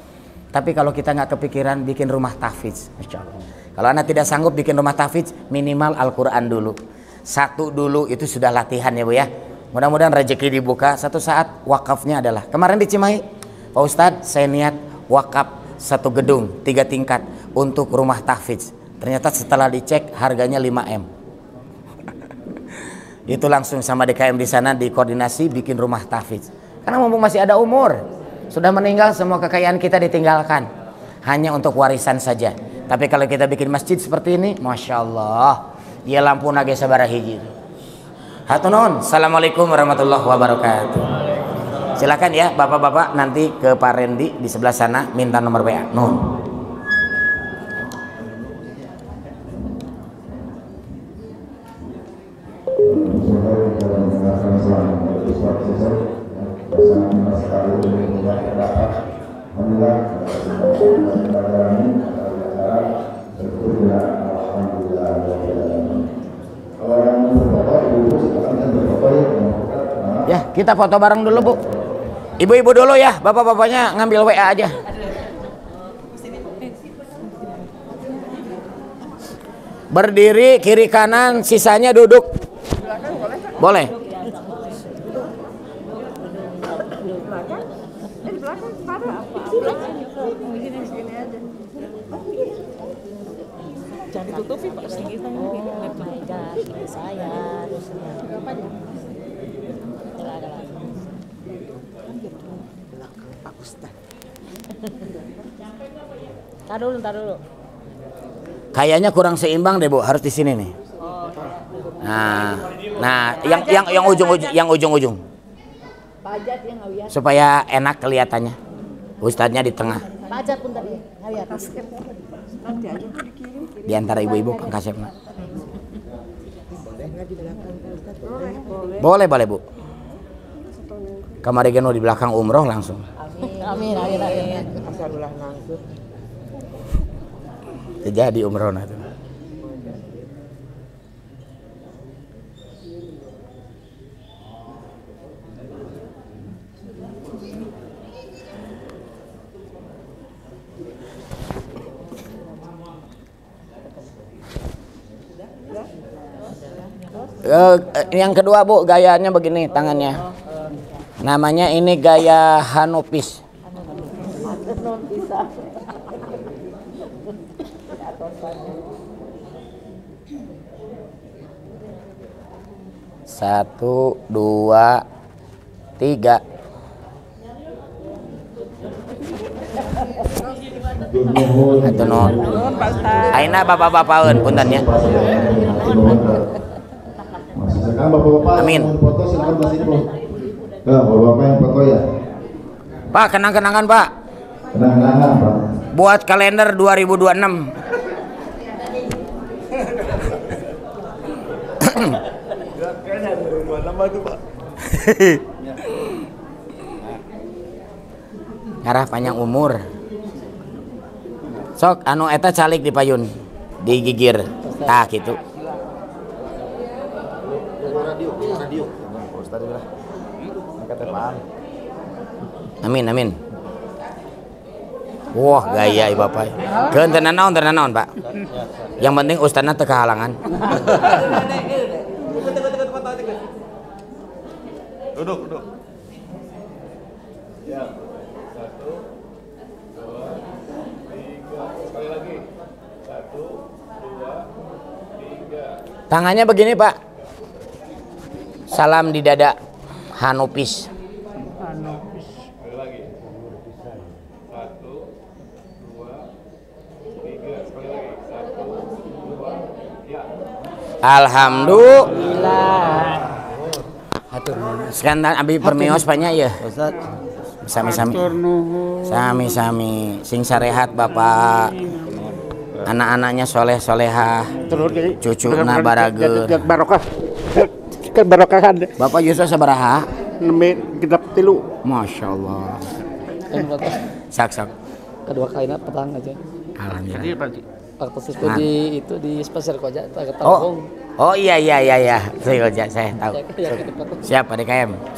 [SPEAKER 8] Tapi kalau kita nggak kepikiran bikin rumah tahfidz, Masya Allah. Kalau Anda tidak sanggup bikin rumah tahfidz, minimal Al-Quran dulu. 1 dulu, itu sudah latihan ya Bu ya. Mudah-mudahan rezeki dibuka. Satu saat wakafnya adalah, kemarin di Cimahi, Pak Ustadz, saya niat wakaf 1 gedung 3 tingkat untuk rumah tahfidz. Ternyata setelah dicek harganya 5M. Itu langsung sama DKM di sana dikoordinasi bikin rumah tahfidz. Karena mumpung masih ada umur, sudah meninggal semua kekayaan kita ditinggalkan, hanya untuk warisan saja. Tapi kalau kita bikin masjid seperti ini, Masya Allah, ya lampu nage sabara hiji. Hatur nuhun. Assalamualaikum warahmatullahi wabarakatuh. Silakan ya bapak-bapak, nanti ke Pak Rendi di sebelah sana minta nomor WA. Nuhun. Ya, kita foto bareng dulu, Bu. Ibu-ibu dulu ya, bapak-bapaknya ngambil WA aja. Berdiri kiri kanan, sisanya duduk. Boleh.
[SPEAKER 11] Jangan ditutupi Pak sedikit. Saya harusnya. Pak Ustaz. Tar dulu.
[SPEAKER 8] Kayaknya kurang seimbang deh, Bu. Harus di sini nih. Nah, yang ujung-ujung. Supaya enak kelihatannya. Ustadznya di tengah.
[SPEAKER 11] Pajat pun tadi.
[SPEAKER 8] Di antara ibu-ibu Kang Kasep. Boleh, Bu. Kamari geno di belakang umroh langsung.
[SPEAKER 11] Amin.
[SPEAKER 8] Jadi umroh nah itu. Yang kedua, Bu, gayanya begini tangannya. Namanya ini gaya Hanopis. Satu, dua, tiga. Atuh nuhun. Aina bapak-bapakeun puntennya. Amin.
[SPEAKER 2] Foto silakan di sini, Bu. Nah, Bapak yang foto ya.
[SPEAKER 8] Pak, kenang-kenangan, Pak.
[SPEAKER 2] Kenang-kenangan, Pak.
[SPEAKER 8] Buat kalender 2026. Ngarah panjang umur. Sok anu eta calik dipayun, digigir. Tah gitu.
[SPEAKER 2] Radio.
[SPEAKER 8] Amin. Wah, gaya ieu Bapak. Keun teu naon, Pak. Yang penting ustadna teu kahalangan.
[SPEAKER 12] Duduk.
[SPEAKER 4] Ya. 1, 2, 3. Sekali lagi. 1, 2, 3.
[SPEAKER 8] Tangannya begini, Pak. Salam di dada. Hanopis.
[SPEAKER 4] Sekali lagi. 1, 2, 3. Sekali lagi. 1, 2, ya.
[SPEAKER 8] Alhamdulillah. Sekarang abi permios banyak ya. Sami-sami. Sing sarehat Bapak. Anak-anaknya soleh-solehah. Cucuna barageun.
[SPEAKER 13] Barokah. Keberkahan.
[SPEAKER 8] Bapak Yusuf sabaraha?
[SPEAKER 13] Nembe genep 3.
[SPEAKER 8] Masya Allah. Sak.
[SPEAKER 11] Kedua kalinya petang aja.
[SPEAKER 8] Alhamdulillah.
[SPEAKER 11] Waktu itu di spesial koja agak tampung.
[SPEAKER 8] Oh iya. Saya tahu. Siapa DKM?